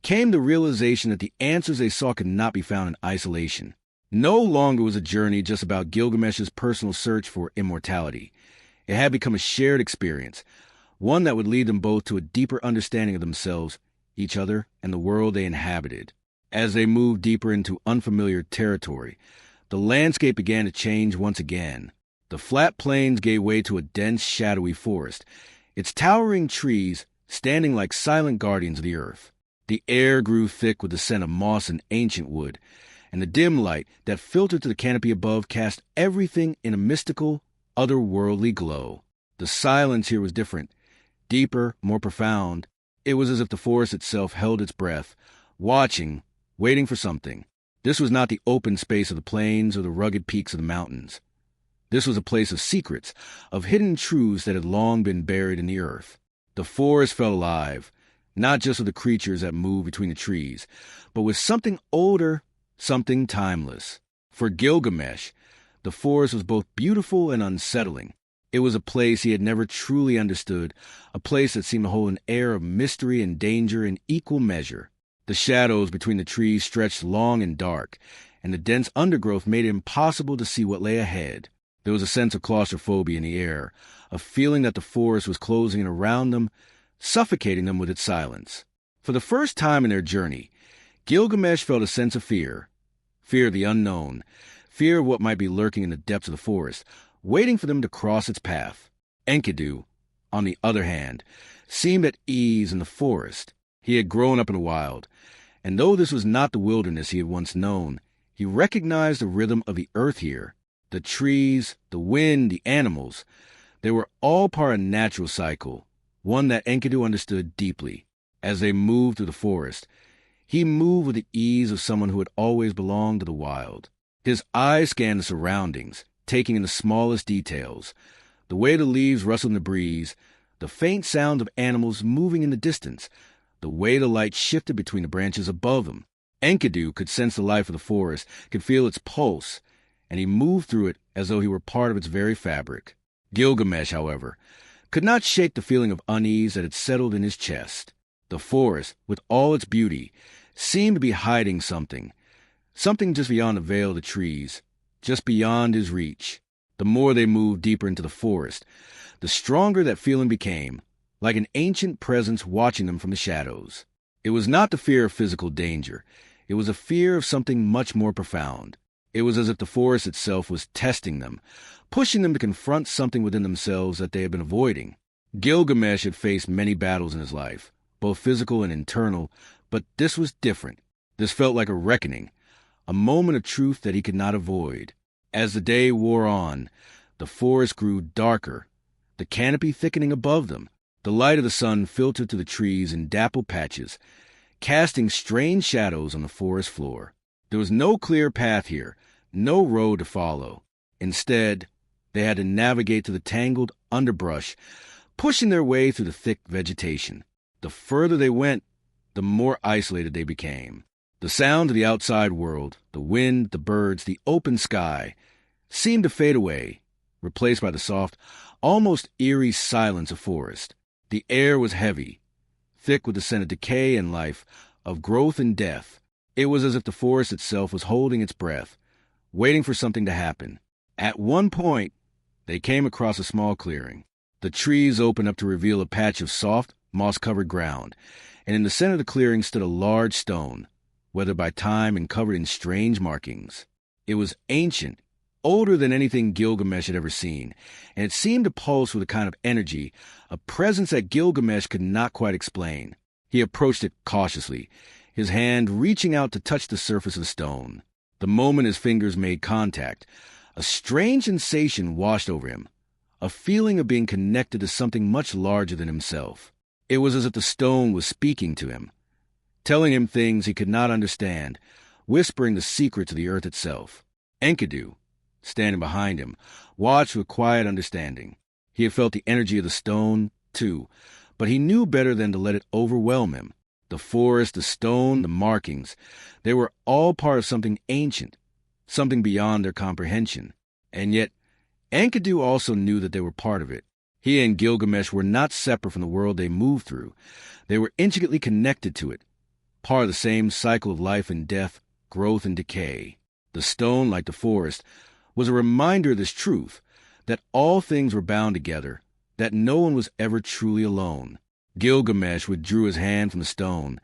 came the realization that the answers they sought could not be found in isolation. No longer was a journey just about Gilgamesh's personal search for immortality. It had become a shared experience, one that would lead them both to a deeper understanding of themselves, each other, and the world they inhabited. As they moved deeper into unfamiliar territory, the landscape began to change once again. The flat plains gave way to a dense, shadowy forest, its towering trees standing like silent guardians of the earth. The air grew thick with the scent of moss and ancient wood, and the dim light that filtered through the canopy above cast everything in a mystical, otherworldly glow. The silence here was different, deeper, more profound. It was as if the forest itself held its breath, watching, waiting for something. This was not the open space of the plains or the rugged peaks of the mountains. This was a place of secrets, of hidden truths that had long been buried in the earth. The forest felt alive, not just with the creatures that moved between the trees, but with something older, something timeless. For Gilgamesh, the forest was both beautiful and unsettling. It was a place he had never truly understood, a place that seemed to hold an air of mystery and danger in equal measure. The shadows between the trees stretched long and dark, and the dense undergrowth made it impossible to see what lay ahead. There was a sense of claustrophobia in the air, a feeling that the forest was closing in around them, suffocating them with its silence. For the first time in their journey, Gilgamesh felt a sense of fear. Fear of the unknown, fear of what might be lurking in the depths of the forest, waiting for them to cross its path. Enkidu, on the other hand, seemed at ease in the forest. He had grown up in the wild, And though this was not the wilderness he had once known, he recognized the rhythm of the earth here. The trees, the wind, the animals, they were all part of a natural cycle, one that Enkidu understood deeply. As they moved through the forest, he moved with the ease of someone who had always belonged to the wild. His eyes scanned the surroundings, taking in the smallest details, the way the leaves rustled in the breeze, the faint sound of animals moving in the distance, the way the light shifted between the branches above them. Enkidu could sense the life of the forest, could feel its pulse, and he moved through it as though he were part of its very fabric. Gilgamesh, however, could not shake the feeling of unease that had settled in his chest. The forest, with all its beauty, seemed to be hiding something just beyond the veil of the trees, just beyond his reach. The more they moved deeper into the forest, the stronger that feeling became, like an ancient presence watching them from the shadows. It was not the fear of physical danger. It was a fear of something much more profound. It was as if the forest itself was testing them, pushing them to confront something within themselves that they had been avoiding. Gilgamesh had faced many battles in his life, both physical and internal, but this was different. This felt like a reckoning, a moment of truth that he could not avoid. As the day wore on, the forest grew darker, the canopy thickening above them. The light of the sun filtered to the trees in dappled patches, casting strange shadows on the forest floor. There was no clear path here, no road to follow. Instead, they had to navigate through the tangled underbrush, pushing their way through the thick vegetation. The further they went, the more isolated they became. The sound of the outside world, the wind, the birds, the open sky, seemed to fade away, replaced by the soft, almost eerie silence of forest. The air was heavy, thick with the scent of decay and life, of growth and death. It was as if the forest itself was holding its breath, waiting for something to happen. At one point, they came across a small clearing. The trees opened up to reveal a patch of soft, moss-covered ground, and in the center of the clearing stood a large stone, weathered by time and covered in strange markings. It was ancient, older than anything Gilgamesh had ever seen, and it seemed to pulse with a kind of energy, a presence that Gilgamesh could not quite explain. He approached it cautiously, his hand reaching out to touch the surface of the stone. The moment his fingers made contact, a strange sensation washed over him, a feeling of being connected to something much larger than himself. It was as if the stone was speaking to him, telling him things he could not understand, whispering the secrets of the earth itself. Enkidu, standing behind him, watched with quiet understanding. He had felt the energy of the stone, too, but he knew better than to let it overwhelm him. The forest, the stone, the markings, they were all part of something ancient, something beyond their comprehension. And yet, Enkidu also knew that they were part of it. He and Gilgamesh were not separate from the world they moved through. They were intricately connected to it, part of the same cycle of life and death, growth and decay. The stone, like the forest, was a reminder of this truth, that all things were bound together, that no one was ever truly alone. Gilgamesh withdrew his hand from the stone,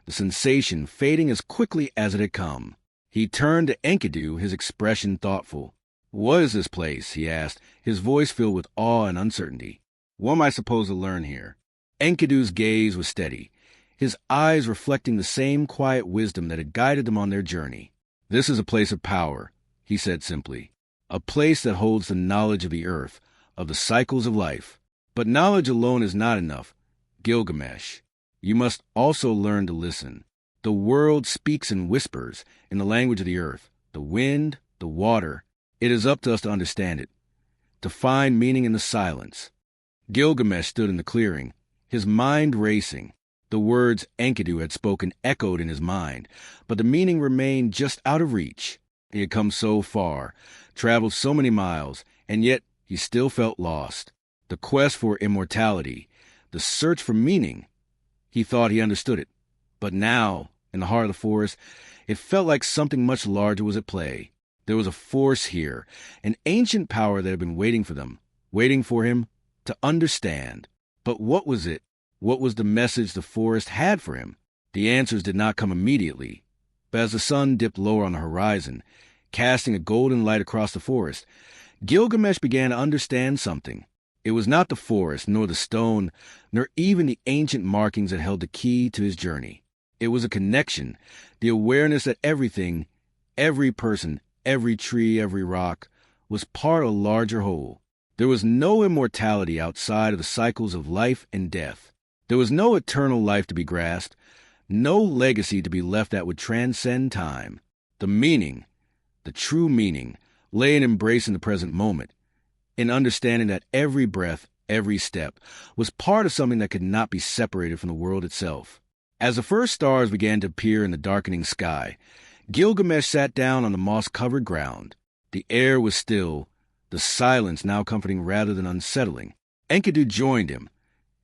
the sensation fading as quickly as it had come. He turned to Enkidu, his expression thoughtful. "What is this place?" he asked, his voice filled with awe and uncertainty. "What am I supposed to learn here?" Enkidu's gaze was steady, his eyes reflecting the same quiet wisdom that had guided them on their journey. "This is a place of power," he said simply. "A place that holds the knowledge of the earth, of the cycles of life. But knowledge alone is not enough. Gilgamesh, you must also learn to listen. The world speaks in whispers, in the language of the earth, the wind, the water. It is up to us to understand it, to find meaning in the silence." Gilgamesh stood in the clearing, his mind racing. The words Enkidu had spoken echoed in his mind, but the meaning remained just out of reach. He had come so far, traveled so many miles, and yet he still felt lost. The quest for immortality, the search for meaning, he thought he understood it. But now, in the heart of the forest, it felt like something much larger was at play. There was a force here, an ancient power that had been waiting for them, waiting for him to understand. But what was it? What was the message the forest had for him? The answers did not come immediately. But as the sun dipped lower on the horizon, casting a golden light across the forest, Gilgamesh began to understand something. It was not the forest, nor the stone, nor even the ancient markings that held the key to his journey. It was a connection, the awareness that everything, every person, every tree, every rock, was part of a larger whole. There was no immortality outside of the cycles of life and death. There was no eternal life to be grasped, no legacy to be left that would transcend time. The meaning, the true meaning, lay in embracing the present moment, in understanding that every breath, every step, was part of something that could not be separated from the world itself. As the first stars began to appear in the darkening sky, Gilgamesh sat down on the moss-covered ground. The air was still, the silence now comforting rather than unsettling. Enkidu joined him,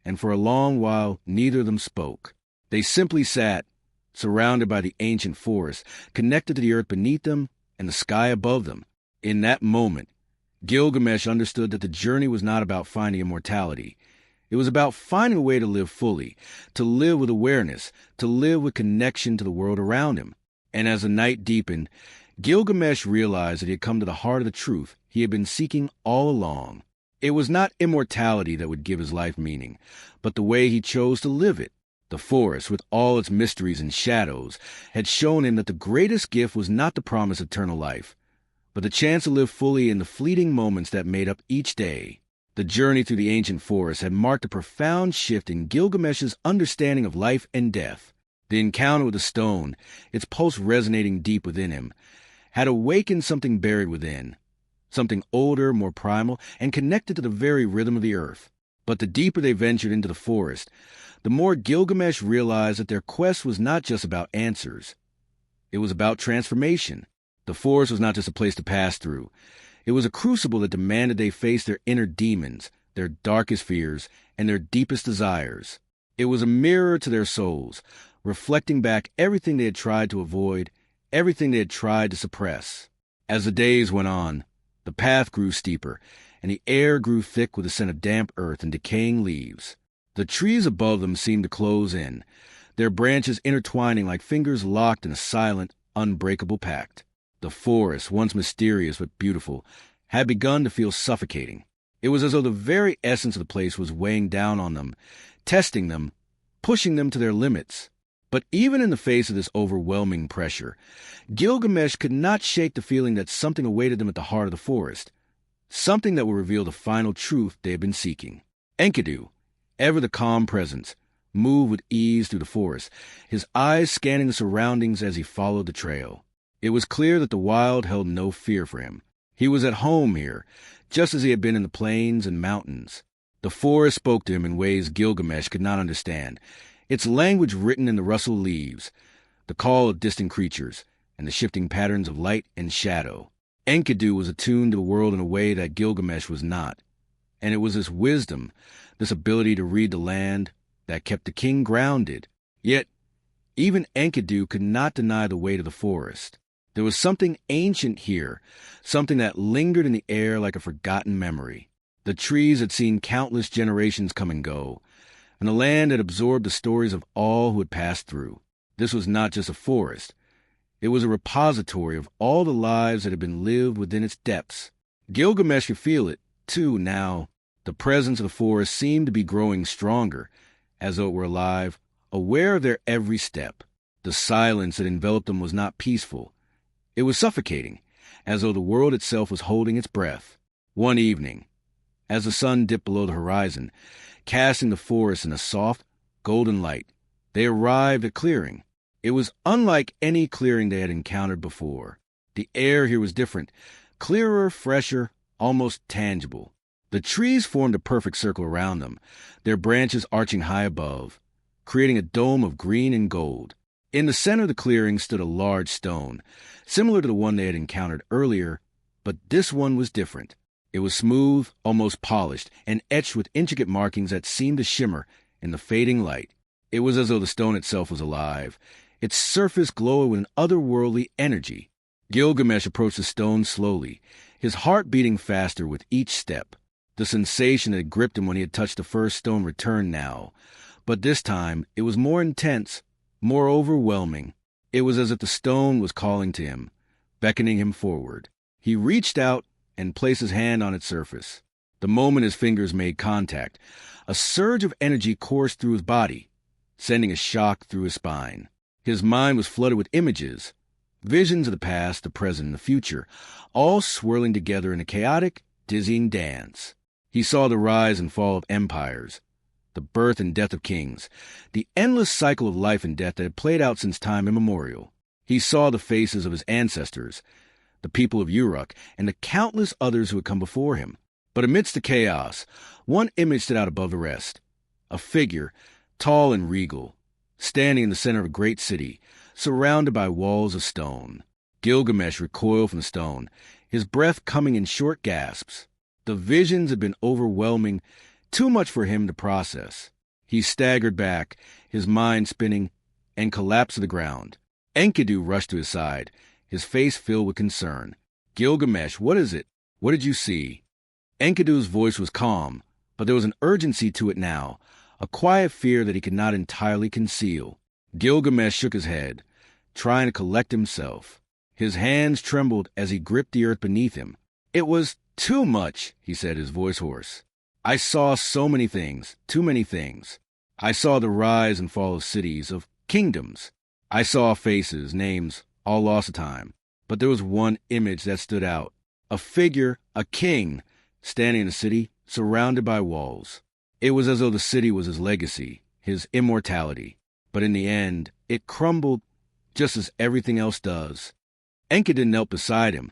and for a long while neither of them spoke. They simply sat, surrounded by the ancient forest, connected to the earth beneath them and the sky above them. In that moment, Gilgamesh understood that the journey was not about finding immortality. It was about finding a way to live fully, to live with awareness, to live with connection to the world around him. And as the night deepened, Gilgamesh realized that he had come to the heart of the truth he had been seeking all along. It was not immortality that would give his life meaning, but the way he chose to live it. The forest, with all its mysteries and shadows, had shown him that the greatest gift was not the promise of eternal life, but the chance to live fully in the fleeting moments that made up each day. The journey through the ancient forest had marked a profound shift in Gilgamesh's understanding of life and death. The encounter with the stone, its pulse resonating deep within him, had awakened something buried within, something older, more primal, and connected to the very rhythm of the earth. But the deeper they ventured into the forest, the more Gilgamesh realized that their quest was not just about answers. It was about transformation. The forest was not just a place to pass through. It was a crucible that demanded they face their inner demons, their darkest fears, and their deepest desires. It was a mirror to their souls, reflecting back everything they had tried to avoid, everything they had tried to suppress. As the days went on, the path grew steeper, and the air grew thick with the scent of damp earth and decaying leaves. The trees above them seemed to close in, their branches intertwining like fingers locked in a silent, unbreakable pact. The forest, once mysterious but beautiful, had begun to feel suffocating. It was as though the very essence of the place was weighing down on them, testing them, pushing them to their limits. But even in the face of this overwhelming pressure, Gilgamesh could not shake the feeling that something awaited them at the heart of the forest, something that would reveal the final truth they had been seeking. Enkidu, ever the calm presence, moved with ease through the forest, his eyes scanning the surroundings as he followed the trail. It was clear that the wild held no fear for him. He was at home here, just as he had been in the plains and mountains. The forest spoke to him in ways Gilgamesh could not understand, its language written in the rustle of leaves, the call of distant creatures, and the shifting patterns of light and shadow. Enkidu was attuned to the world in a way that Gilgamesh was not, and it was this wisdom, this ability to read the land, that kept the king grounded. Yet, even Enkidu could not deny the weight of the forest. There was something ancient here, something that lingered in the air like a forgotten memory. The trees had seen countless generations come and go, and the land had absorbed the stories of all who had passed through. This was not just a forest. It was a repository of all the lives that had been lived within its depths. Gilgamesh could feel it, too, now. The presence of the forest seemed to be growing stronger, as though it were alive, aware of their every step. The silence that enveloped them was not peaceful. It was suffocating, as though the world itself was holding its breath. One evening, as the sun dipped below the horizon, casting the forest in a soft, golden light, they arrived at a clearing. It was unlike any clearing they had encountered before. The air here was different, clearer, fresher, almost tangible. The trees formed a perfect circle around them, their branches arching high above, creating a dome of green and gold. In the center of the clearing stood a large stone, similar to the one they had encountered earlier, but this one was different. It was smooth, almost polished, and etched with intricate markings that seemed to shimmer in the fading light. It was as though the stone itself was alive, its surface glowing with an otherworldly energy. Gilgamesh approached the stone slowly, his heart beating faster with each step. The sensation that had gripped him when he had touched the first stone returned now, but this time it was more intense, more overwhelming. It was as if the stone was calling to him, beckoning him forward. He reached out and placed his hand on its surface. The moment his fingers made contact, a surge of energy coursed through his body, sending a shock through his spine. His mind was flooded with images, visions of the past, the present, and the future, all swirling together in a chaotic, dizzying dance. He saw the rise and fall of empires, the birth and death of kings, the endless cycle of life and death that had played out since time immemorial. He saw the faces of his ancestors, the people of Uruk, and the countless others who had come before him. But amidst the chaos, one image stood out above the rest. A figure, tall and regal, standing in the center of a great city, surrounded by walls of stone. Gilgamesh recoiled from the stone, his breath coming in short gasps. The visions had been overwhelming, too much for him to process. He staggered back, his mind spinning, and collapsed to the ground. Enkidu rushed to his side, his face filled with concern. "Gilgamesh, what is it? What did you see?" Enkidu's voice was calm, but there was an urgency to it now, a quiet fear that he could not entirely conceal. Gilgamesh shook his head, trying to collect himself. His hands trembled as he gripped the earth beneath him. "It was too much," he said, his voice hoarse. "I saw so many things, too many things. I saw the rise and fall of cities, of kingdoms. I saw faces, names, all lost to time. But there was one image that stood out. A figure, a king, standing in a city, surrounded by walls. It was as though the city was his legacy, his immortality. But in the end, it crumbled just as everything else does." Enkidu knelt beside him,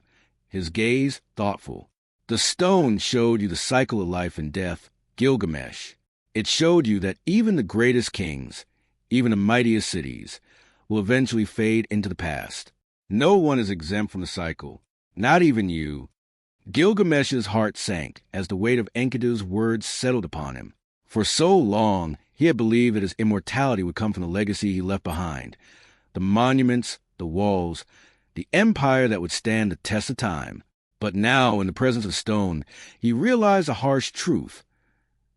his gaze thoughtful. "The stone showed you the cycle of life and death, Gilgamesh. It showed you that even the greatest kings, even the mightiest cities, will eventually fade into the past. No one is exempt from the cycle, not even you." Gilgamesh's heart sank as the weight of Enkidu's words settled upon him. For so long, he had believed that his immortality would come from the legacy he left behind, the monuments, the walls, the empire that would stand the test of time. But now, in the presence of stone, he realized a harsh truth.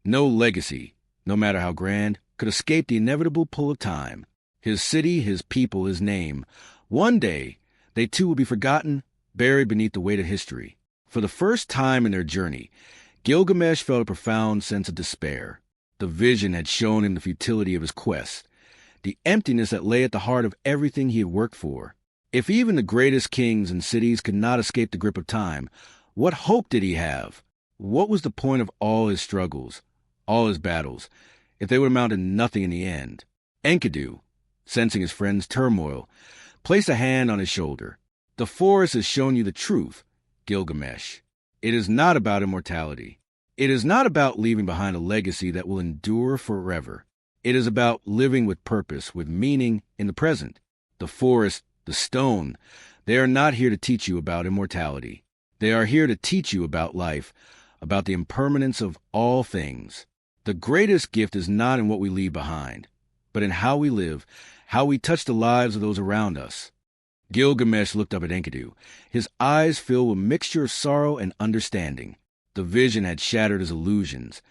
No legacy, no matter how grand, could escape the inevitable pull of time. His city, his people, his name. One day, they too would be forgotten, buried beneath the weight of history. For the first time in their journey, Gilgamesh felt a profound sense of despair. The vision had shown him the futility of his quest, the emptiness that lay at the heart of everything he had worked for. If even the greatest kings and cities could not escape the grip of time, what hope did he have? What was the point of all his struggles, all his battles, if they would amount to nothing in the end? Enkidu, sensing his friend's turmoil, placed a hand on his shoulder. "The forest has shown you the truth, Gilgamesh. It is not about immortality. It is not about leaving behind a legacy that will endure forever. It is about living with purpose, with meaning in the present. The forest, the stone, they are not here to teach you about immortality. They are here to teach you about life, about the impermanence of all things. The greatest gift is not in what we leave behind, but in how we live, how we touch the lives of those around us." Gilgamesh looked up at Enkidu, his eyes filled with a mixture of sorrow and understanding. The vision had shattered his illusions,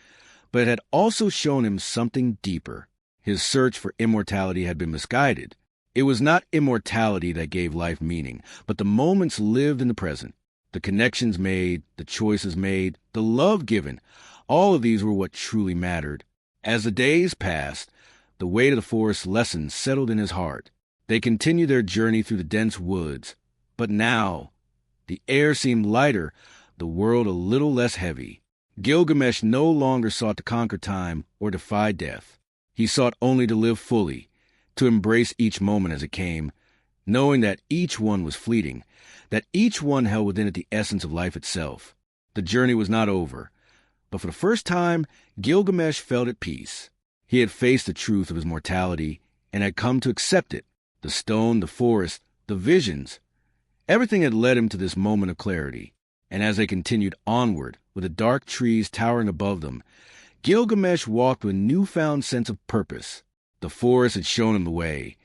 but it had also shown him something deeper. His search for immortality had been misguided. It was not immortality that gave life meaning, but the moments lived in the present, the connections made, the choices made, the love given. All of these were what truly mattered. As the days passed, the weight of the forest's lessons settled in his heart. They continued their journey through the dense woods. But now, the air seemed lighter, the world a little less heavy. Gilgamesh no longer sought to conquer time or defy death. He sought only to live fully, to embrace each moment as it came, knowing that each one was fleeting, that each one held within it the essence of life itself. The journey was not over, but for the first time, Gilgamesh felt at peace. He had faced the truth of his mortality and had come to accept it. The stone, the forest, the visions, everything had led him to this moment of clarity. And as they continued onward, with the dark trees towering above them, Gilgamesh walked with a newfound sense of purpose. The forest had shown him the way,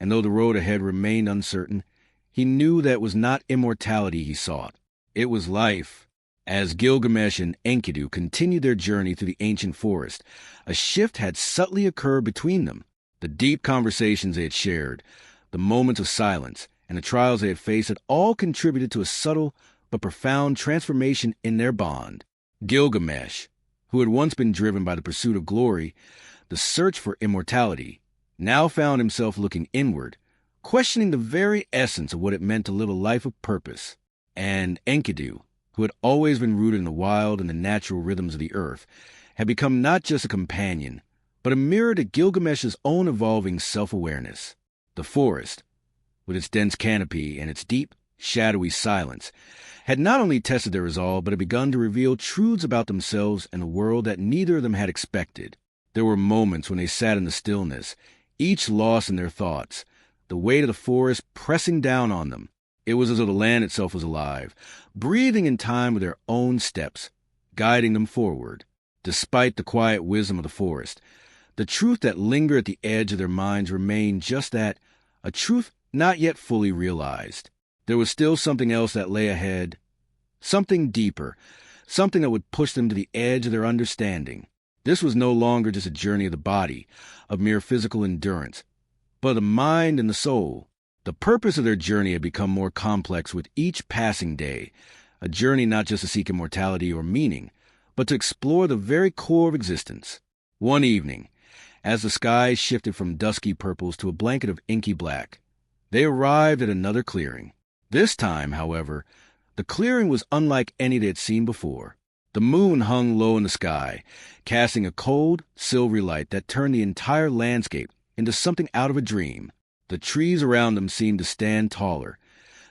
and though the road ahead remained uncertain, he knew that it was not immortality he sought. It was life. As Gilgamesh and Enkidu continued their journey through the ancient forest, a shift had subtly occurred between them. The deep conversations they had shared, the moments of silence, and the trials they had faced had all contributed to a subtle but profound transformation in their bond. Gilgamesh, who had once been driven by the pursuit of glory, the search for immortality, now found himself looking inward, questioning the very essence of what it meant to live a life of purpose. And Enkidu, who had always been rooted in the wild and the natural rhythms of the earth, had become not just a companion, but a mirror to Gilgamesh's own evolving self-awareness. The forest, with its dense canopy and its deep, shadowy silence, had not only tested their resolve, but had begun to reveal truths about themselves and the world that neither of them had expected. There were moments when they sat in the stillness, each lost in their thoughts, the weight of the forest pressing down on them. It was as though the land itself was alive, breathing in time with their own steps, guiding them forward. Despite the quiet wisdom of the forest, the truth that lingered at the edge of their minds remained just that, a truth not yet fully realized. There was still something else that lay ahead, something deeper, something that would push them to the edge of their understanding. This was no longer just a journey of the body, of mere physical endurance, but of the mind and the soul. The purpose of their journey had become more complex with each passing day, a journey not just to seek immortality or meaning, but to explore the very core of existence. One evening, as the skies shifted from dusky purples to a blanket of inky black, they arrived at another clearing. This time, however, the clearing was unlike any they had seen before. The moon hung low in the sky, casting a cold, silvery light that turned the entire landscape into something out of a dream. The trees around them seemed to stand taller,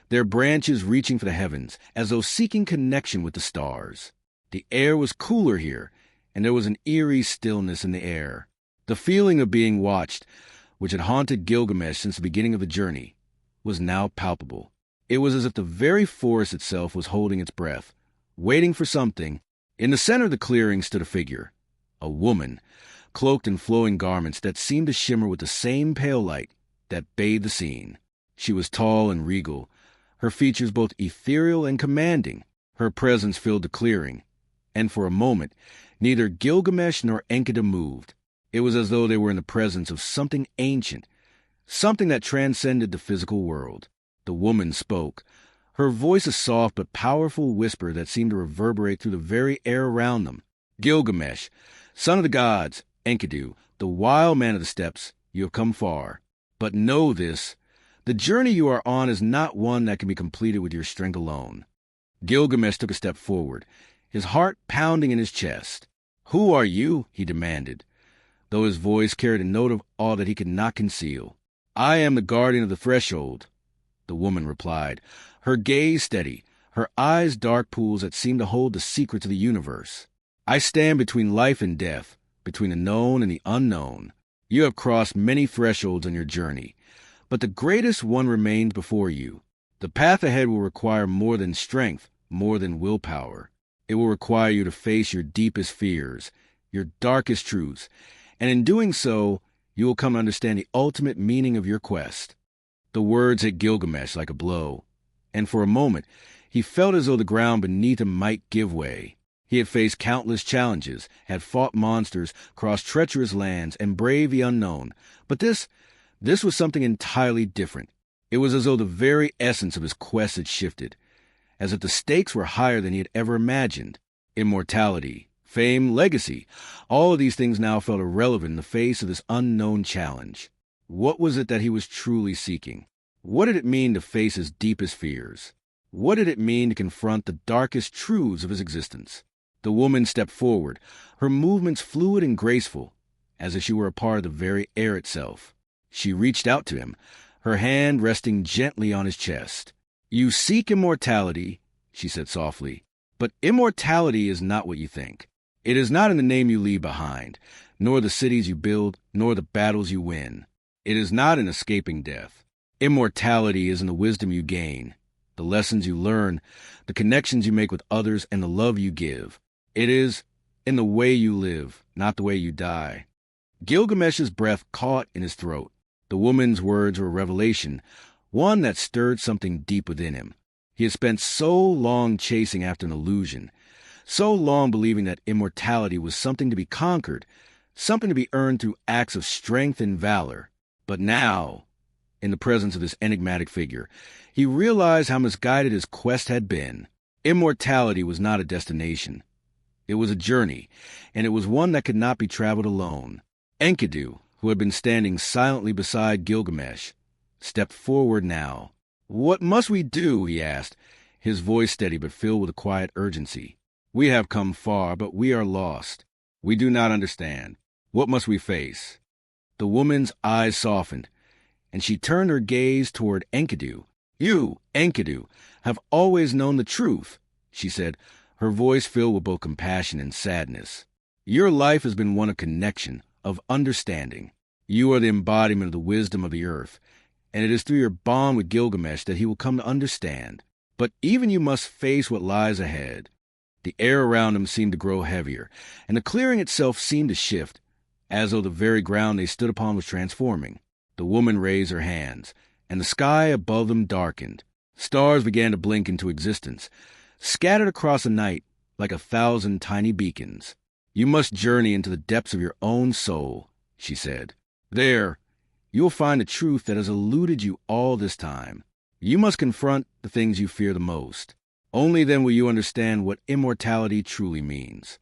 their branches reaching for the heavens, as though seeking connection with the stars. The air was cooler here, and there was an eerie stillness in the air. The feeling of being watched, which had haunted Gilgamesh since the beginning of the journey, was now palpable. It was as if the very forest itself was holding its breath, waiting for something. In the center of the clearing stood a figure, a woman, cloaked in flowing garments that seemed to shimmer with the same pale light that bathed the scene. She was tall and regal, her features both ethereal and commanding. Her presence filled the clearing, and for a moment, neither Gilgamesh nor Enkidu moved. It was as though they were in the presence of something ancient, something that transcended the physical world. The woman spoke, her voice a soft but powerful whisper that seemed to reverberate through the very air around them. Gilgamesh, son of the gods, Enkidu, the wild man of the steppes, you have come far. But know this, the journey you are on is not one that can be completed with your strength alone. Gilgamesh took a step forward, his heart pounding in his chest. Who are you? He demanded, though his voice carried a note of awe that he could not conceal. I am the guardian of the threshold, the woman replied, her gaze steady, her eyes dark pools that seemed to hold the secrets of the universe. I stand between life and death, between the known and the unknown. You have crossed many thresholds on your journey, but the greatest one remains before you. The path ahead will require more than strength, more than willpower. It will require you to face your deepest fears, your darkest truths, and in doing so, you will come to understand the ultimate meaning of your quest. The words hit Gilgamesh like a blow, and for a moment, he felt as though the ground beneath him might give way. He had faced countless challenges, had fought monsters, crossed treacherous lands, and braved the unknown. But this was something entirely different. It was as though the very essence of his quest had shifted, as if the stakes were higher than he had ever imagined. Immortality, fame, legacy, all of these things now felt irrelevant in the face of this unknown challenge. What was it that he was truly seeking? What did it mean to face his deepest fears? What did it mean to confront the darkest truths of his existence? The woman stepped forward, her movements fluid and graceful, as if she were a part of the very air itself. She reached out to him, her hand resting gently on his chest. You seek immortality, she said softly, but immortality is not what you think. It is not in the name you leave behind, nor the cities you build, nor the battles you win. It is not in escaping death. Immortality is in the wisdom you gain, the lessons you learn, the connections you make with others, and the love you give. It is in the way you live, not the way you die. Gilgamesh's breath caught in his throat. The woman's words were a revelation, one that stirred something deep within him. He had spent so long chasing after an illusion, so long believing that immortality was something to be conquered, something to be earned through acts of strength and valor. But now, in the presence of this enigmatic figure, he realized how misguided his quest had been. Immortality was not a destination. It was a journey, and it was one that could not be traveled alone. Enkidu, who had been standing silently beside Gilgamesh, stepped forward now. "What must we do?" he asked, his voice steady but filled with a quiet urgency. "We have come far, but we are lost. We do not understand. What must we face?" The woman's eyes softened, and she turned her gaze toward Enkidu. "You, Enkidu, have always known the truth," she said, her voice filled with both compassion and sadness. "Your life has been one of connection, of understanding. You are the embodiment of the wisdom of the earth, and it is through your bond with Gilgamesh that he will come to understand. But even you must face what lies ahead." The air around them seemed to grow heavier, and the clearing itself seemed to shift, as though the very ground they stood upon was transforming. The woman raised her hands, and the sky above them darkened. Stars began to blink into existence, scattered across the night like 1,000 tiny beacons. "You must journey into the depths of your own soul," she said. "There, you will find the truth that has eluded you all this time. You must confront the things you fear the most. Only then will you understand what immortality truly means."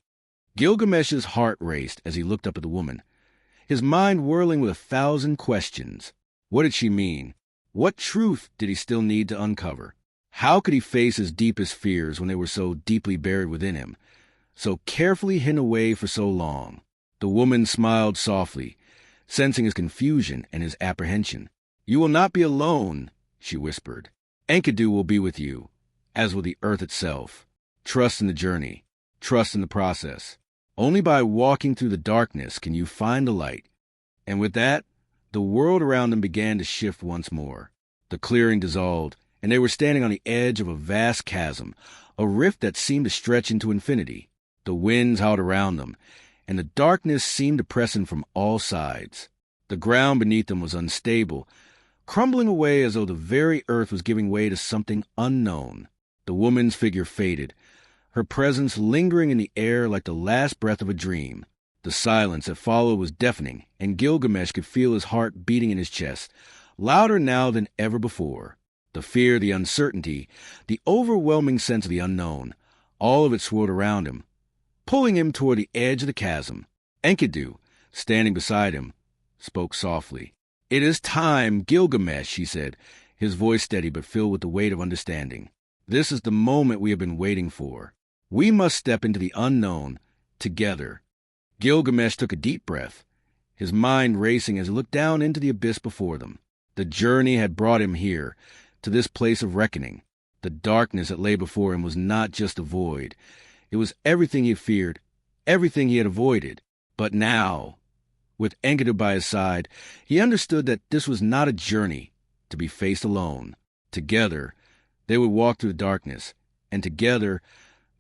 Gilgamesh's heart raced as he looked up at the woman, his mind whirling with 1,000 questions. What did she mean? What truth did he still need to uncover? How could he face his deepest fears when they were so deeply buried within him, so carefully hidden away for so long? The woman smiled softly, sensing his confusion and his apprehension. "You will not be alone," she whispered. "Enkidu will be with you, as will the earth itself. Trust in the journey. Trust in the process. Only by walking through the darkness can you find the light." And with that, the world around them began to shift once more. The clearing dissolved, and they were standing on the edge of a vast chasm, a rift that seemed to stretch into infinity. The winds howled around them, and the darkness seemed to press in from all sides. The ground beneath them was unstable, crumbling away as though the very earth was giving way to something unknown. The woman's figure faded, her presence lingering in the air like the last breath of a dream. The silence that followed was deafening, and Gilgamesh could feel his heart beating in his chest, louder now than ever before. The fear, the uncertainty, the overwhelming sense of the unknown, all of it swirled around him, pulling him toward the edge of the chasm. Enkidu, standing beside him, spoke softly. "It is time, Gilgamesh," he said, his voice steady but filled with the weight of understanding. "This is the moment we have been waiting for. We must step into the unknown, together." Gilgamesh took a deep breath, his mind racing as he looked down into the abyss before them. The journey had brought him here, to this place of reckoning. The darkness that lay before him was not just a void. It was everything he had feared, everything he had avoided. But now, with Enkidu by his side, he understood that this was not a journey to be faced alone. Together, they would walk through the darkness, and together,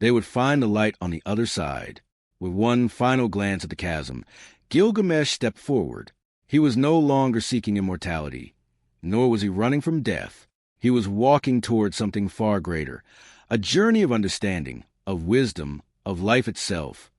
they would find the light on the other side. With one final glance at the chasm, Gilgamesh stepped forward. He was no longer seeking immortality, nor was he running from death. He was walking toward something far greater, a journey of understanding, of wisdom, of life itself.